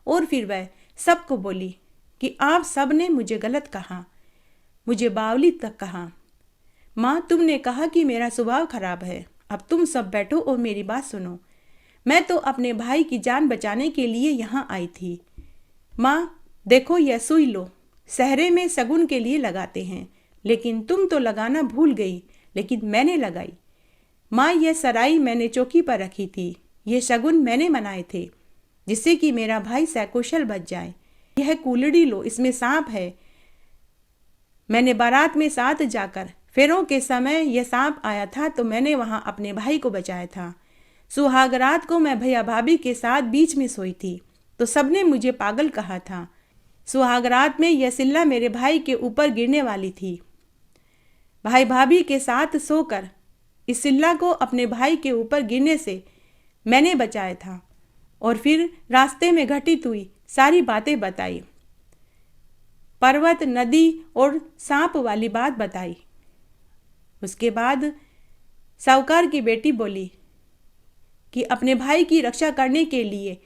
और फिर वह सबको बोली कि आप सब ने मुझे गलत कहा, मुझे बावली तक कहा। माँ, तुमने कहा कि मेरा स्वभाव खराब है। अब तुम सब बैठो और मेरी बात सुनो। मैं तो अपने भाई की जान बचाने के लिए यहाँ आई थी। माँ देखो, यह सुई लो, सहरे में शगुन के लिए लगाते हैं, लेकिन तुम तो लगाना भूल गई, लेकिन मैंने लगाई। माँ, यह सराई मैंने चौकी पर रखी थी, ये शगुन मैंने मनाए थे, जिससे कि मेरा भाई सकुशल बच जाए। यह कुलड़ी लो, इसमें सांप है। मैंने बारात में साथ जाकर फेरों के समय यह सांप आया था तो मैंने वहां अपने भाई को बचाया था। सुहागरात को मैं भैया भाभी के साथ बीच में सोई थी तो सबने मुझे पागल कहा था। सुहागरात में यह सिल्ला मेरे भाई के ऊपर गिरने वाली थी। भाई भाभी के साथ सोकर इस सिल्ला को अपने भाई के ऊपर गिरने से मैंने बचाया था, और फिर रास्ते में घटित हुई सारी बातें बताई, पर्वत, नदी और सांप वाली बात बताई। उसके बाद साहूकार की बेटी बोली कि अपने भाई की रक्षा करने के लिए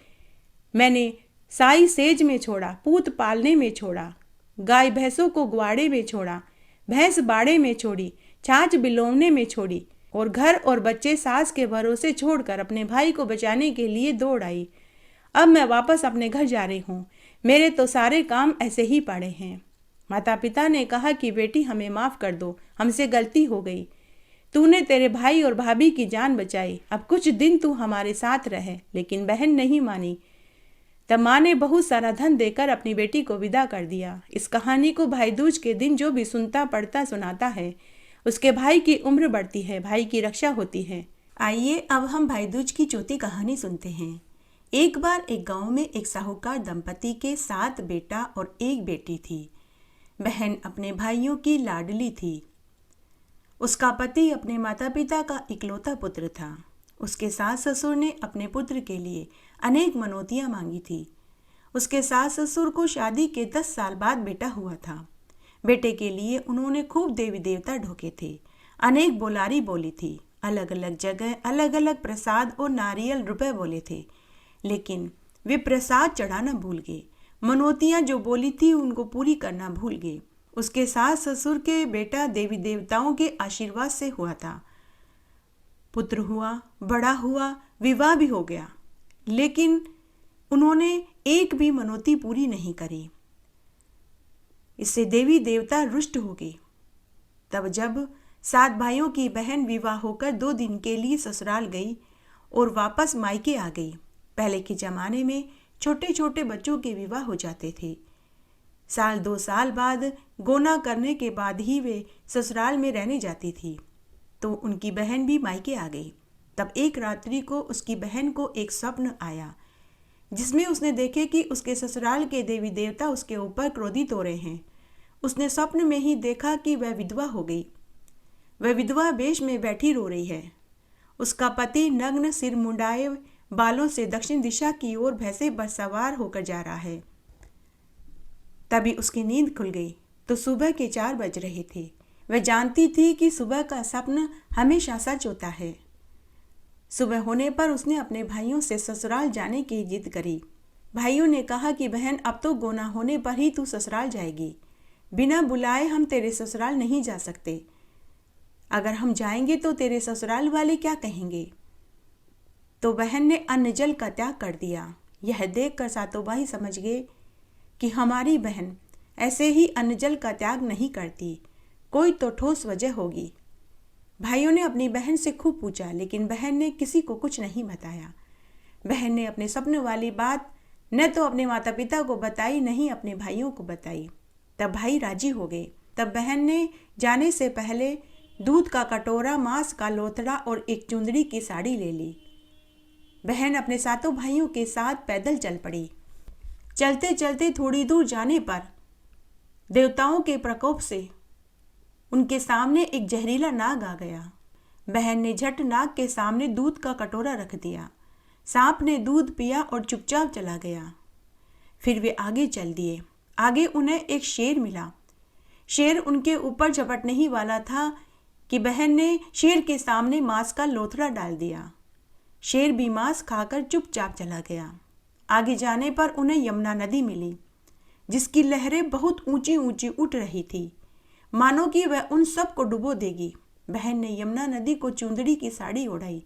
मैंने साई सेज में छोड़ा, पूत पालने में छोड़ा, गाय भैंसों को ग्वाड़े में छोड़ा, भैंस बाड़े में छोड़ी, छाछ बिलोवने में छोड़ी, और घर और बच्चे सास के भरोसे छोड़कर अपने भाई को बचाने के लिए दौड़ आई। अब मैं वापस अपने घर जा रही हूँ, मेरे तो सारे काम ऐसे ही पड़े हैं। माता पिता ने कहा कि बेटी हमें माफ़ कर दो, हमसे गलती हो गई। तूने तेरे भाई और भाभी की जान बचाई, अब कुछ दिन तू हमारे साथ रहे। लेकिन बहन नहीं मानी। तब माँ ने बहुत सारा धन देकर अपनी बेटी को विदा कर दिया। इस कहानी को भाई दूज के दिन जो भी सुनता पढ़ता सुनाता है, उसके भाई की उम्र बढ़ती है, भाई की रक्षा होती है। आइए अब हम भाई दूज की चौथी कहानी सुनते हैं। एक बार एक गांव में एक साहूकार दंपति के 7 बेटा और 1 बेटी थी। बहन अपने भाइयों की लाडली थी। उसका पति अपने माता पिता का इकलौता पुत्र था। उसके सास ससुर ने अपने पुत्र के लिए अनेक मनौतियां मांगी थी। उसके सास ससुर को शादी के 10 साल बाद बेटा हुआ था। बेटे के लिए उन्होंने खूब देवी देवता ढोके थे, अनेक बोलारी बोली थी, अलग अलग जगह अलग अलग प्रसाद और नारियल रुपए बोले थे। लेकिन वे प्रसाद चढ़ाना भूल गए। मनौतियां जो बोली थी उनको पूरी करना भूल गए। उसके सास ससुर के बेटा देवी देवताओं के आशीर्वाद से हुआ था। पुत्र हुआ, बड़ा हुआ, विवाह भी हो गया, लेकिन उन्होंने एक भी मनौती पूरी नहीं करी। इससे देवी देवता रुष्ट हो गए। तब जब 7 भाइयों की बहन विवाह होकर 2 दिन के लिए ससुराल गई और वापस मायके आ गई। पहले के जमाने में छोटे छोटे बच्चों के विवाह हो जाते थे। 1-2 साल बाद गोना करने के बाद ही वे ससुराल में रहने जाती थी। तो उनकी बहन भी मायके आ गई। तब एक रात्रि को उसकी बहन को एक स्वप्न आया, जिसमें उसने देखे कि उसके ससुराल के देवी देवता उसके ऊपर क्रोधित हो रहे हैं। उसने स्वप्न में ही देखा कि वह विधवा हो गई। वह विधवा वेश में बैठी रो रही है। उसका पति नग्न सिर मुंडाए बालों से दक्षिण दिशा की ओर भैंसे पर सवार होकर जा रहा है। तभी उसकी नींद खुल गई तो सुबह के 4 बज रहे थे। वह जानती थी कि सुबह का स्वप्न हमेशा सच होता है। सुबह होने पर उसने अपने भाइयों से ससुराल जाने की जिद करी। भाइयों ने कहा कि बहन, अब तो गोना होने पर ही तू ससुराल जाएगी, बिना बुलाए हम तेरे ससुराल नहीं जा सकते। अगर हम जाएंगे तो तेरे ससुराल वाले क्या कहेंगे। तो बहन ने अन्न जल का त्याग कर दिया। यह देखकर सातों भाई समझ गए कि हमारी बहन ऐसे ही अन्न जल का त्याग नहीं करती, कोई तो ठोस वजह होगी। भाइयों ने अपनी बहन से खूब पूछा, लेकिन बहन ने किसी को कुछ नहीं बताया। बहन ने अपने सपने वाली बात न तो अपने माता पिता को बताई, नहीं अपने भाइयों को बताई। तब भाई राजी हो गए। तब बहन ने जाने से पहले दूध का कटोरा, मांस का लोथड़ा और एक चुंदड़ी की साड़ी ले ली। बहन अपने 7 भाइयों के साथ पैदल चल पड़ी। चलते चलते थोड़ी दूर जाने पर देवताओं के प्रकोप से उनके सामने एक जहरीला नाग आ गया। बहन ने झट नाग के सामने दूध का कटोरा रख दिया। सांप ने दूध पिया और चुपचाप चला गया। फिर वे आगे चल दिए। आगे उन्हें एक शेर मिला। शेर उनके ऊपर झपटने ही वाला था कि बहन ने शेर के सामने मांस का लोथड़ा डाल दिया। शेर भी मांस खाकर चुपचाप चला गया। आगे जाने पर उन्हें यमुना नदी मिली, जिसकी लहरें बहुत ऊंची ऊंची उठ रही थी, मानो कि वह उन सब को डुबो देगी। बहन ने यमुना नदी को चुंदड़ी की साड़ी ओढ़ाई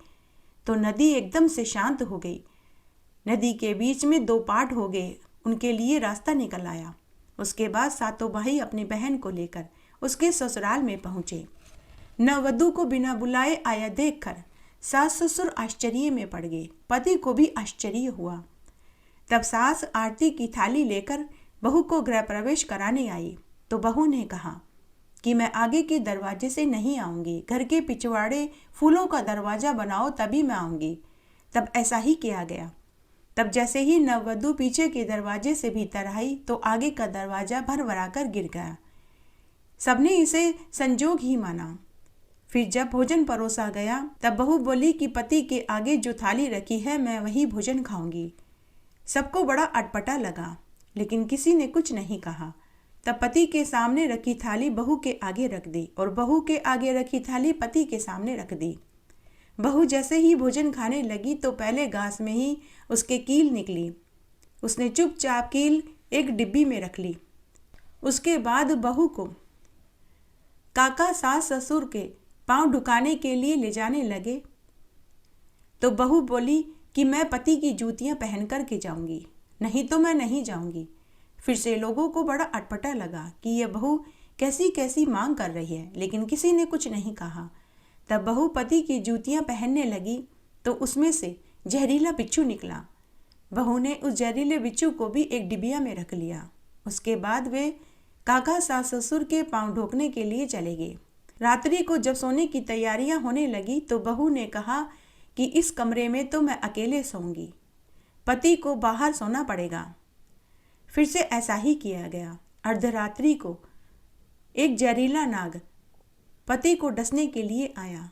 तो नदी एकदम से शांत हो गई। नदी के बीच में 2 पाट हो गए, उनके लिए रास्ता निकल आया। उसके बाद 7 भाई अपनी बहन को लेकर उसके ससुराल में पहुंचे। नववधू को बिना बुलाए आया देखकर सास ससुर आश्चर्य में पड़ गए। पति को भी आश्चर्य हुआ। तब सास आरती की थाली लेकर बहू को गृह प्रवेश कराने आई तो बहू ने कहा कि मैं आगे के दरवाजे से नहीं आऊंगी, घर के पिछवाड़े फूलों का दरवाजा बनाओ तभी मैं आऊंगी। तब ऐसा ही किया गया। तब जैसे ही नववधू पीछे के दरवाजे से भीतर आई तो आगे का दरवाजा भरभराकर गिर गया। सबने इसे संजोग ही माना। फिर जब भोजन परोसा गया तब बहू बोली कि पति के आगे जो थाली रखी है मैं वही भोजन खाऊंगी। सबको बड़ा अटपटा लगा, लेकिन किसी ने कुछ नहीं कहा। तब पति के सामने रखी थाली बहू के आगे रख दी और बहू के आगे रखी थाली पति के सामने रख दी। बहू जैसे ही भोजन खाने लगी तो पहले घास में ही उसके कील निकली। उसने चुपचाप कील एक डिब्बी में रख ली। उसके बाद बहू को काका सास ससुर के पांव ढुकाने के लिए ले जाने लगे तो बहू बोली कि मैं पति की जूतियां पहन कर के जाऊंगी, नहीं तो मैं नहीं जाऊंगी। फिर से लोगों को बड़ा अटपटा लगा कि यह बहू कैसी कैसी मांग कर रही है, लेकिन किसी ने कुछ नहीं कहा। तब बहू पति की जूतियां पहनने लगी तो उसमें से जहरीला बिच्छू निकला। बहू ने उस जहरीले बिच्छू को भी एक डिबिया में रख लिया। उसके बाद वे काका सास ससुर के पांव ढोकने के लिए चले गए। रात्रि को जब सोने की तैयारियां होने लगी तो बहू ने कहा कि इस कमरे में तो मैं अकेले सोऊंगी, पति को बाहर सोना पड़ेगा। फिर से ऐसा ही किया गया। अर्धरात्रि को एक जहरीला नाग पति को डसने के लिए आया,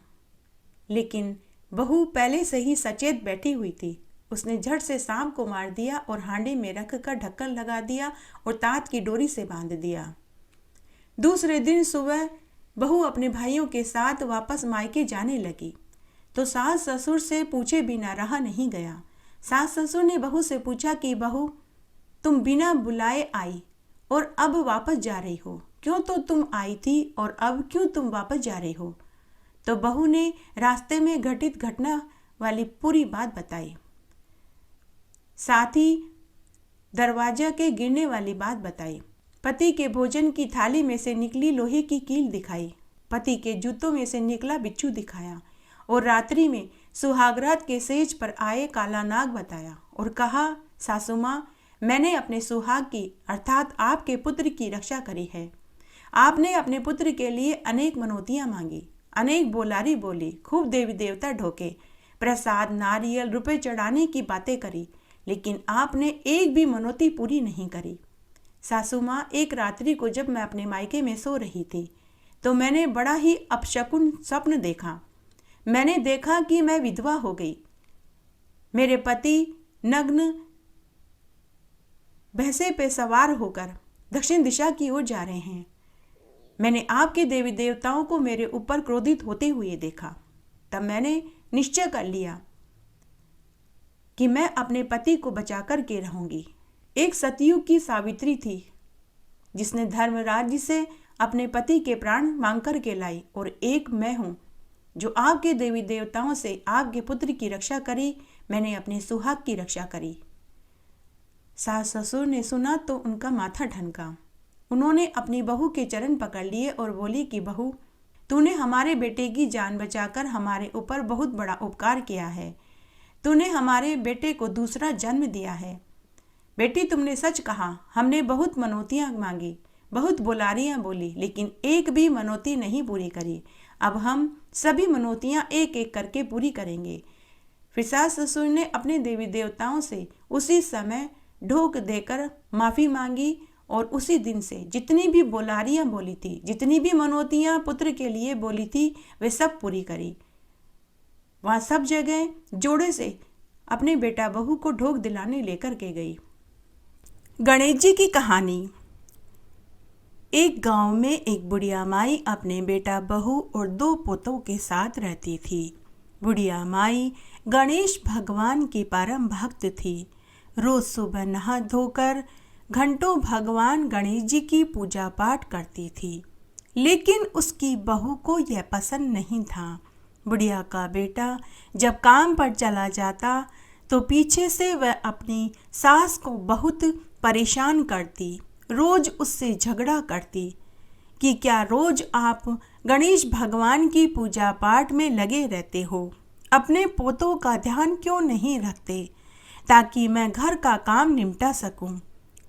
लेकिन बहू पहले से ही सचेत बैठी हुई थी। उसने झट से सांप को मार दिया और हांडी में रखकर ढक्कन लगा दिया और तात की डोरी से बांध दिया। दूसरे दिन सुबह बहू अपने भाइयों के साथ वापस मायके जाने लगी तो सास ससुर से पूछे बिना रहा नहीं गया। सास ससुर ने बहू से पूछा कि बहू, तुम बिना बुलाए आई और अब वापस जा रही हो, क्यों? तो तुम आई थी और अब क्यों तुम वापस जा रही हो? तो बहू ने रास्ते में घटित घटना वाली पूरी बात बताई, साथ ही दरवाजा के गिरने वाली बात बताई। पति के भोजन की थाली में से निकली लोहे की कील दिखाई, पति के जूतों में से निकला बिच्छू दिखाया और रात्रि में सुहागरात के सेज पर आए काला नाग बताया और कहा, सासू माँ, मैंने अपने सुहाग की अर्थात आपके पुत्र की रक्षा करी है। आपने अपने पुत्र के लिए अनेक मनौतियाँ मांगी, अनेक बोलारी बोली, खूब देवी देवता ढोके, प्रसाद नारियल रुपए चढ़ाने की बातें करी, लेकिन आपने एक भी मनौती पूरी नहीं करी। सासू माँ, एक रात्रि को जब मैं अपने मायके में सो रही थी तो मैंने बड़ा ही अपशकुन स्वप्न देखा। मैंने देखा कि मैं विधवा हो गई, मेरे पति नग्न भैंसे पे सवार होकर दक्षिण दिशा की ओर जा रहे हैं। मैंने आपके देवी देवताओं को मेरे ऊपर क्रोधित होते हुए देखा। तब मैंने निश्चय कर लिया कि मैं अपने पति को बचा कर के रहूंगी। एक सतयुग की सावित्री थी जिसने धर्मराज से अपने पति के प्राण मांग कर के लाई, और एक मैं हूँ जो आपके देवी देवताओं से आपके पुत्र की रक्षा करी। मैंने अपने सुहाग की रक्षा करी। सास ससुर ने सुना तो उनका माथा ठनका। उन्होंने अपनी बहू के चरण पकड़ लिए और बोली कि बहू, तूने हमारे बेटे की जान बचाकर हमारे ऊपर बहुत बड़ा उपकार किया है। तूने हमारे बेटे को दूसरा जन्म दिया है। बेटी, तुमने सच कहा। हमने बहुत मनौतियाँ मांगी, बहुत बोलारियाँ बोली, लेकिन एक भी मनौती नहीं पूरी करी। अब हम सभी मनौतियाँ एक एक करके पूरी करेंगे। फिर सास ससुर ने अपने देवी देवताओं से उसी समय ढोक देकर माफ़ी मांगी और उसी दिन से जितनी भी बोलारियाँ बोली थी, जितनी भी मनौतियाँ पुत्र के लिए बोली थी, वे सब पूरी करी। वहाँ सब जगह जोड़े से अपने बेटा बहू को ढोक दिलाने लेकर के गई। गणेश जी की कहानी। एक गांव में एक बुढ़िया माई अपने बेटा बहू और 2 पोतों के साथ रहती थी। बुढ़िया माई गणेश भगवान की परम भक्त थी। रोज सुबह नहा धोकर घंटों भगवान गणेश जी की पूजा पाठ करती थी, लेकिन उसकी बहू को यह पसंद नहीं था। बुढ़िया का बेटा जब काम पर चला जाता तो पीछे से वह अपनी सास को बहुत परेशान करती, रोज उससे झगड़ा करती कि क्या रोज आप गणेश भगवान की पूजा पाठ में लगे रहते हो, अपने पोतों का ध्यान क्यों नहीं रखते ताकि मैं घर का काम निपटा सकूं।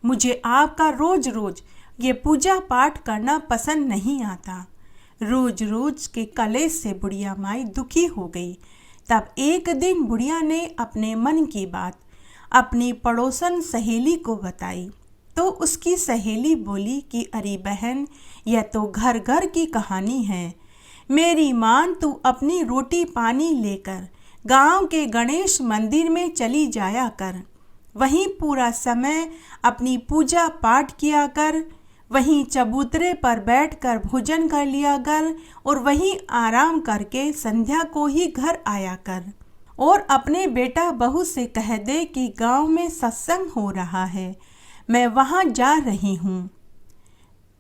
मुझे आपका रोज रोज ये पूजा पाठ करना पसंद नहीं आता। रोज रोज के कलेश से बुढ़िया माई दुखी हो गई। तब एक दिन बुढ़िया ने अपने मन की बात अपनी पड़ोसन सहेली को बताई तो उसकी सहेली बोली कि अरे बहन, यह तो घर घर की कहानी है। मेरी मान, तू अपनी रोटी पानी लेकर गांव के गणेश मंदिर में चली जाया कर, वहीं पूरा समय अपनी पूजा पाठ किया कर, वहीं चबूतरे पर बैठकर भोजन कर लिया कर और वहीं आराम करके संध्या को ही घर आया कर। और अपने बेटा बहू से कह दे कि गांव में सत्संग हो रहा है, मैं वहां जा रही हूँ,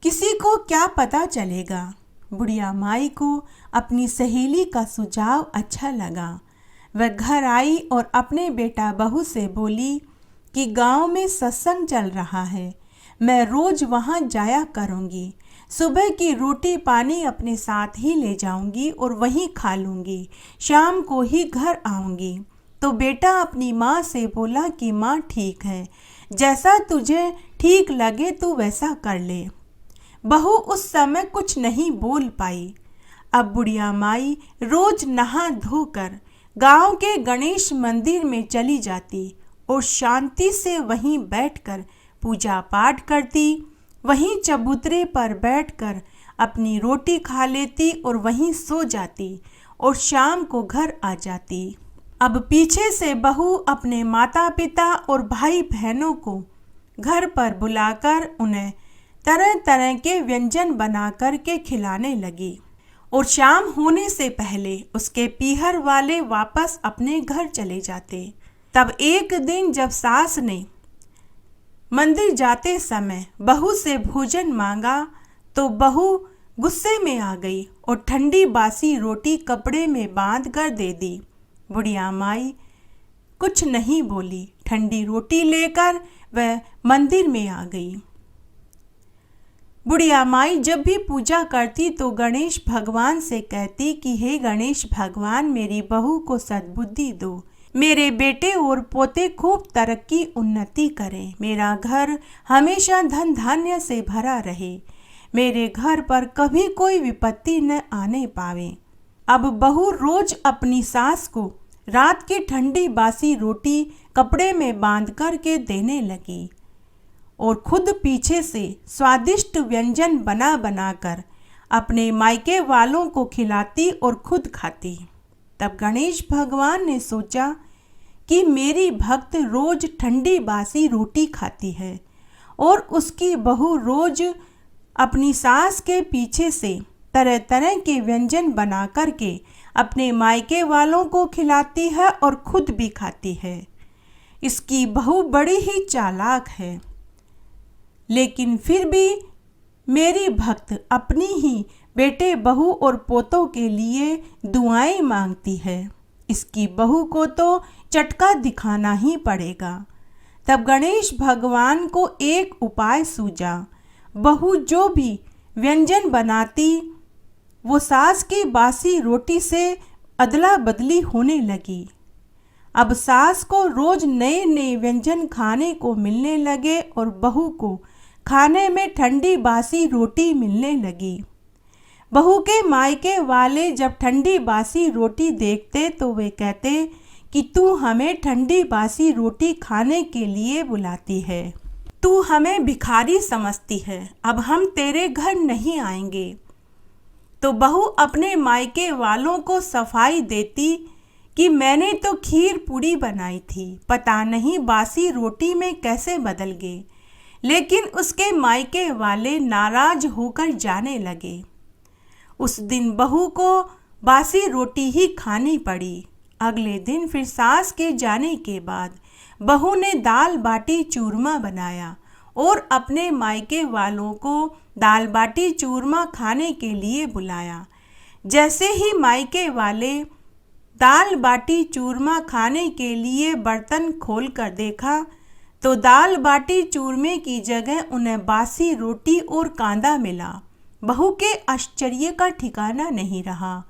किसी को क्या पता चलेगा। बुढ़िया माई को अपनी सहेली का सुझाव अच्छा लगा। वह घर आई और अपने बेटा बहू से बोली कि गांव में सत्संग चल रहा है, मैं रोज वहां जाया करूंगी। सुबह की रोटी पानी अपने साथ ही ले जाऊंगी और वहीं खा लूंगी, शाम को ही घर आऊंगी। तो बेटा अपनी माँ से बोला कि माँ ठीक है, जैसा तुझे ठीक लगे तू वैसा कर ले। बहू उस समय कुछ नहीं बोल पाई। अब बुढ़िया माई रोज नहा धोकर गांव के गणेश मंदिर में चली जाती और शांति से वहीं बैठकर पूजा पाठ करती, वहीं चबूतरे पर बैठकर अपनी रोटी खा लेती और वहीं सो जाती और शाम को घर आ जाती। अब पीछे से बहू अपने माता पिता और भाई बहनों को घर पर बुलाकर उन्हें तरह तरह के व्यंजन बना कर के खिलाने लगी और शाम होने से पहले उसके पीहर वाले वापस अपने घर चले जाते। तब एक दिन जब सास ने मंदिर जाते समय बहू से भोजन मांगा तो बहू गुस्से में आ गई और ठंडी बासी रोटी कपड़े में बांध कर दे दी। बुढ़िया माई कुछ नहीं बोली, ठंडी रोटी लेकर वह मंदिर में आ गई। बुढ़िया माई जब भी पूजा करती तो गणेश भगवान से कहती कि हे गणेश भगवान, मेरी बहू को सद्बुद्धि दो, मेरे बेटे और पोते खूब तरक्की उन्नति करें, मेरा घर हमेशा धन धान्य से भरा रहे, मेरे घर पर कभी कोई विपत्ति न आने पावे। अब बहू रोज अपनी सास को रात की ठंडी बासी रोटी कपड़े में बांध कर के देने लगी और खुद पीछे से स्वादिष्ट व्यंजन बना बनाकर अपने मायके वालों को खिलाती और खुद खाती। तब गणेश भगवान ने सोचा कि मेरी भक्त रोज ठंडी बासी रोटी खाती है और उसकी बहू रोज अपनी सास के पीछे से तरह तरह के व्यंजन बना कर के अपने मायके वालों को खिलाती है और खुद भी खाती है। इसकी बहू बड़ी ही चालाक है, लेकिन फिर भी मेरी भक्त अपनी ही बेटे बहू और पोतों के लिए दुआएं मांगती है, इसकी बहू को तो चटका दिखाना ही पड़ेगा। तब गणेश भगवान को एक उपाय सूझा। बहू जो भी व्यंजन बनाती वो सास की बासी रोटी से अदला बदली होने लगी। अब सास को रोज नए नए व्यंजन खाने को मिलने लगे और बहू को खाने में ठंडी बासी रोटी मिलने लगी। बहू के मायके वाले जब ठंडी बासी रोटी देखते तो वे कहते कि तू हमें ठंडी बासी रोटी खाने के लिए बुलाती है, तू हमें भिखारी समझती है, अब हम तेरे घर नहीं आएंगे। तो बहू अपने मायके वालों को सफाई देती कि मैंने तो खीर पूड़ी बनाई थी, पता नहीं बासी रोटी में कैसे बदल गए। लेकिन उसके मायके वाले नाराज होकर जाने लगे। उस दिन बहू को बासी रोटी ही खानी पड़ी। अगले दिन फिर सास के जाने के बाद बहू ने दाल बाटी चूरमा बनाया और अपने मायके वालों को दाल बाटी चूरमा खाने के लिए बुलाया। जैसे ही मायके वाले दाल बाटी चूरमा खाने के लिए बर्तन खोल कर देखा तो दाल बाटी चूरमे की जगह उन्हें बासी रोटी और कांदा मिला। बहू के आश्चर्य का ठिकाना नहीं रहा।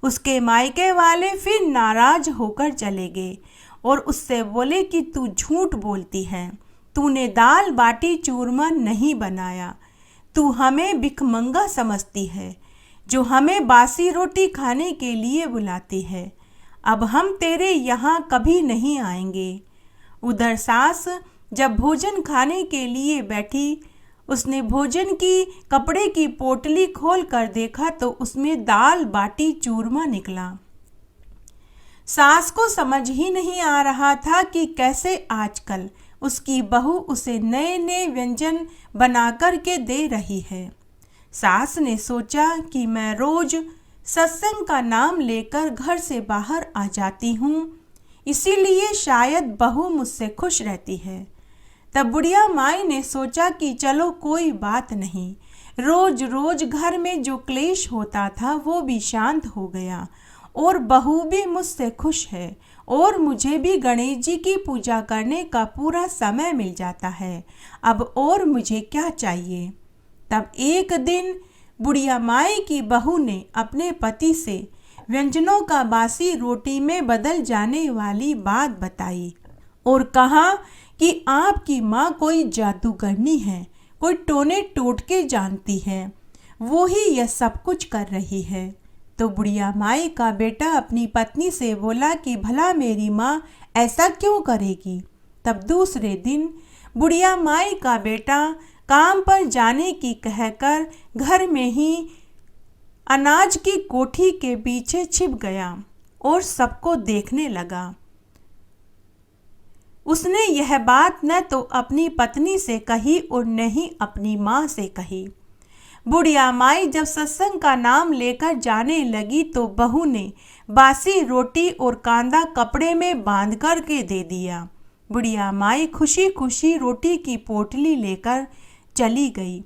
उसके मायके वाले फिर नाराज होकर चले गए और उससे बोले कि तू झूठ बोलती है, तूने दाल बाटी चूरमा नहीं बनाया, तू हमें भिखमंगा समझती है जो हमें बासी रोटी खाने के लिए बुलाती है। अब हम तेरे यहाँ कभी नहीं आएंगे। उधर सास जब भोजन खाने के लिए बैठी, उसने भोजन की कपड़े की पोटली खोल कर देखा तो उसमें दाल बाटी चूरमा निकला। सास को समझ ही नहीं आ रहा था कि कैसे आजकल उसकी बहू उसे नए नए व्यंजन बनाकर के दे रही है। सास ने सोचा कि मैं रोज सत्संग का नाम लेकर घर से बाहर आ जाती हूँ, इसीलिए शायद बहू मुझसे खुश रहती है। तब बुढ़िया माई ने सोचा कि चलो कोई बात नहीं, रोज रोज घर में जो क्लेश होता था वो भी शांत हो गया और बहू भी मुझसे खुश है और मुझे भी गणेश जी की पूजा करने का पूरा समय मिल जाता है। अब और मुझे क्या चाहिए। तब एक दिन बुढ़िया माई की बहू ने अपने पति से व्यंजनों का बासी रोटी में बदल जाने वाली बात बताई और कहा कि आपकी माँ कोई जादूगरनी है, कोई टोने टोटके जानती है, वो ही यह सब कुछ कर रही है। तो बुढ़िया माई का बेटा अपनी पत्नी से बोला कि भला मेरी माँ ऐसा क्यों करेगी। तब दूसरे दिन बुढ़िया माई का बेटा काम पर जाने की कहकर घर में ही अनाज की कोठी के पीछे छिप गया और सबको देखने लगा। उसने यह बात न तो अपनी पत्नी से कही और न ही अपनी माँ से कही। बुढ़िया माई जब सत्संग का नाम लेकर जाने लगी तो बहू ने बासी रोटी और कांदा कपड़े में बांध कर के दे दिया। बुढ़िया माई खुशी खुशी रोटी की पोटली लेकर चली गई।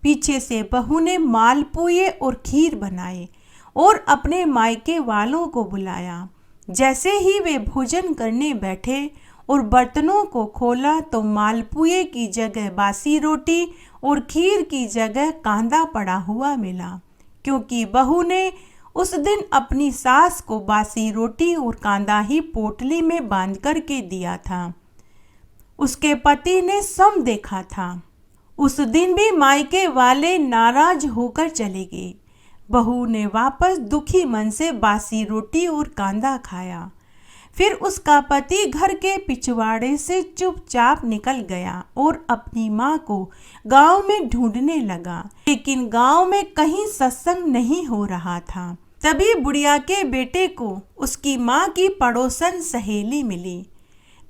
पीछे से बहू ने मालपुए और खीर बनाए और अपने मायके वालों को बुलाया। जैसे ही वे भोजन करने बैठे और बर्तनों को खोला तो मालपुए की जगह बासी रोटी और खीर की जगह कांदा पड़ा हुआ मिला, क्योंकि बहू ने उस दिन अपनी सास को बासी रोटी और कांदा ही पोटली में बांध कर के दिया था। उसके पति ने सम देखा था। उस दिन भी मायके वाले नाराज होकर चले गए। बहू ने वापस दुखी मन से बासी रोटी और कांदा खाया। फिर उसका पति घर के पिछवाड़े से चुपचाप निकल गया और अपनी माँ को गांव में ढूंढने लगा, लेकिन गांव में कहीं सत्संग नहीं हो रहा था। तभी बुढ़िया के बेटे को उसकी माँ की पड़ोसन सहेली मिली,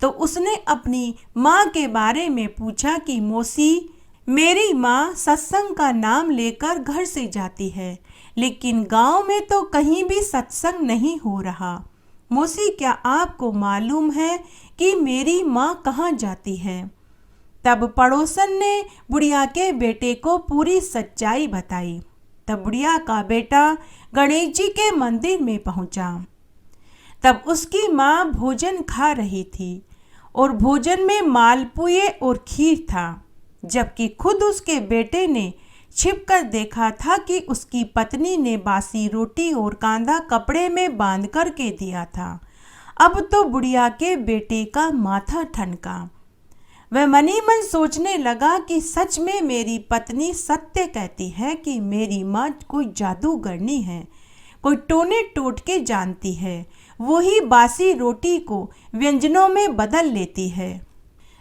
तो उसने अपनी माँ के बारे में पूछा कि मौसी, मेरी माँ सत्संग का नाम लेकर घर से जाती है, लेकिन गांव में तो कहीं भी सत्संग नहीं हो रहा। मौसी, क्या आपको मालूम है कि मेरी माँ कहाँ जाती है? तब पड़ोसन ने बुढ़िया के बेटे को पूरी सच्चाई बताई। तब बुढ़िया का बेटा गणेश जी के मंदिर में पहुंचा। तब उसकी माँ भोजन खा रही थी और भोजन में मालपुए और खीर था, जबकि खुद उसके बेटे ने छिपकर देखा था कि उसकी पत्नी ने बासी रोटी और कांदा कपड़े में बांध कर के दिया था। अब तो बुढ़िया के बेटे का माथा ठनका। वह मनी मन सोचने लगा कि सच में मेरी पत्नी सत्य कहती है कि मेरी माँ कोई जादूगरनी है, कोई टोने टोटके जानती है, वो ही बासी रोटी को व्यंजनों में बदल लेती है।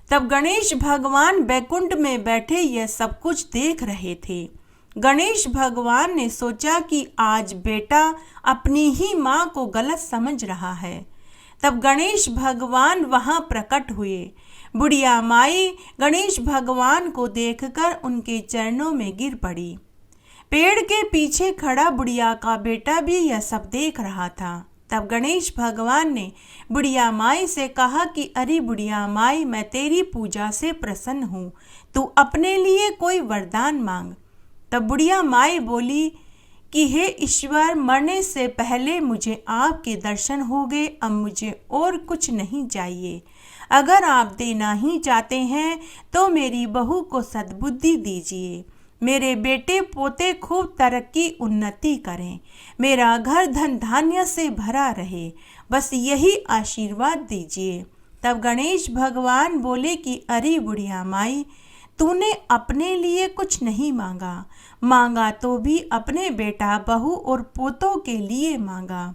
तब गणेश भगवान बैकुंठ में बैठे यह सब कुछ देख रहे थे। गणेश भगवान ने सोचा कि आज बेटा अपनी ही माँ को गलत समझ रहा है। तब गणेश भगवान वहाँ प्रकट हुए। बुढ़िया माई गणेश भगवान को देखकर उनके चरणों में गिर पड़ी। पेड़ के पीछे खड़ा बुढ़िया का बेटा भी यह सब देख रहा था। तब गणेश भगवान ने बुढ़िया माई से कहा कि अरे बुढ़िया माई, मैं तेरी पूजा से प्रसन्न हूँ, तू अपने लिए कोई वरदान मांग। तब बुढ़िया माई बोली कि हे ईश्वर, मरने से पहले मुझे आपके दर्शन हो गए, अब मुझे और कुछ नहीं चाहिए। अगर आप देना ही चाहते हैं तो मेरी बहू को सद्बुद्धि दीजिए, मेरे बेटे पोते खूब तरक्की उन्नति करें, मेरा घर धन धान्य से भरा रहे, बस यही आशीर्वाद दीजिए। तब गणेश भगवान बोले कि अरे बुढ़िया माई, तूने अपने लिए कुछ नहीं मांगा, मांगा तो भी अपने बेटा बहू और पोतों के लिए मांगा।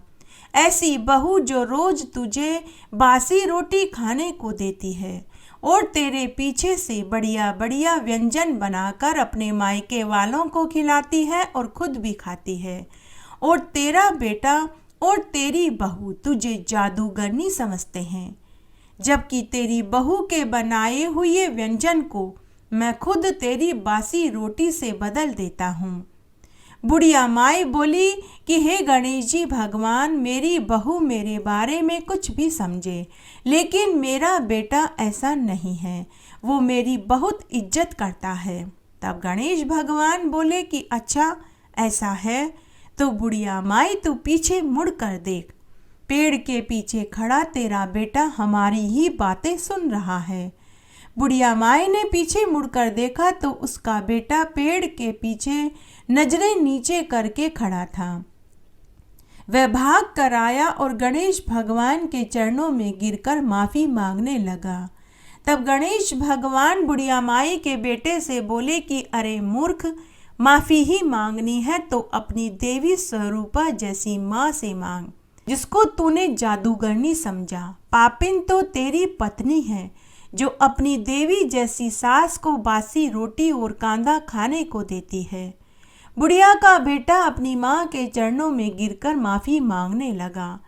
ऐसी बहू जो रोज तुझे बासी रोटी खाने को देती है और तेरे पीछे से बढ़िया बढ़िया व्यंजन बनाकर अपने मायके वालों को खिलाती है और खुद भी खाती है, और तेरा बेटा और तेरी बहू तुझे जादूगरनी समझते हैं, जबकि तेरी बहू के बनाए हुए व्यंजन को मैं खुद तेरी बासी रोटी से बदल देता हूँ। बुढ़िया माई बोली कि हे गणेश जी भगवान, मेरी बहू मेरे बारे में कुछ भी समझे, लेकिन मेरा बेटा ऐसा नहीं है, वो मेरी बहुत इज्जत करता है। तब गणेश भगवान बोले कि अच्छा ऐसा है तो बुढ़िया माई तू पीछे मुड़ कर देख, पेड़ के पीछे खड़ा तेरा बेटा हमारी ही बातें सुन रहा है। बुढ़िया माई ने पीछे मुड़कर देखा तो उसका बेटा पेड़ के पीछे नजरें नीचे करके खड़ा था। वह भाग कर आया और गणेश भगवान के चरणों में गिरकर माफी मांगने लगा। तब गणेश भगवान बुढ़िया माई के बेटे से बोले कि अरे मूर्ख, माफी ही मांगनी है तो अपनी देवी स्वरूपा जैसी माँ से मांग, जिसको तूने जादूगरनी समझा। पापिन तो तेरी पत्नी है जो अपनी देवी जैसी सास को बासी रोटी और कांदा खाने को देती है। बुढ़िया का बेटा अपनी माँ के चरणों में गिरकर माफी मांगने लगा।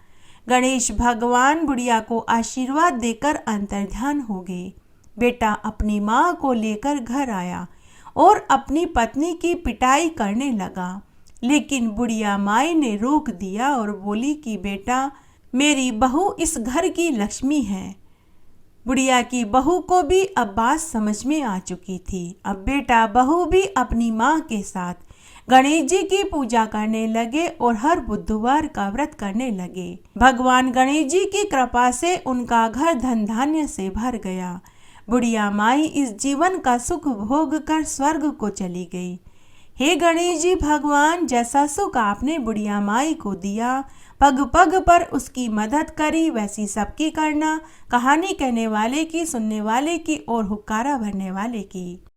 गणेश भगवान बुढ़िया को आशीर्वाद देकर अंतर्ध्यान हो गए। बेटा अपनी माँ को लेकर घर आया और अपनी पत्नी की पिटाई करने लगा, लेकिन बुढ़िया माई ने रोक दिया और बोली कि बेटा, मेरी बहू इस घर की लक्ष्मी है। बुढ़िया की बहू को भी अब बात समझ में आ चुकी थी। अब बेटा बहू भी अपनी माँ के साथ गणेश जी की पूजा करने लगे और हर बुधवार का व्रत करने लगे। भगवान गणेश जी की कृपा से उनका घर धन धान्य से भर गया। बुढ़िया माई इस जीवन का सुख भोग कर स्वर्ग को चली गई। हे गणेश जी भगवान, जैसा सुख आपने बुढ़िया माई को दिया, पग पग पर उसकी मदद करी, वैसी सबकी करना। कहानी कहने वाले की, सुनने वाले की और हुक्कारा भरने वाले की।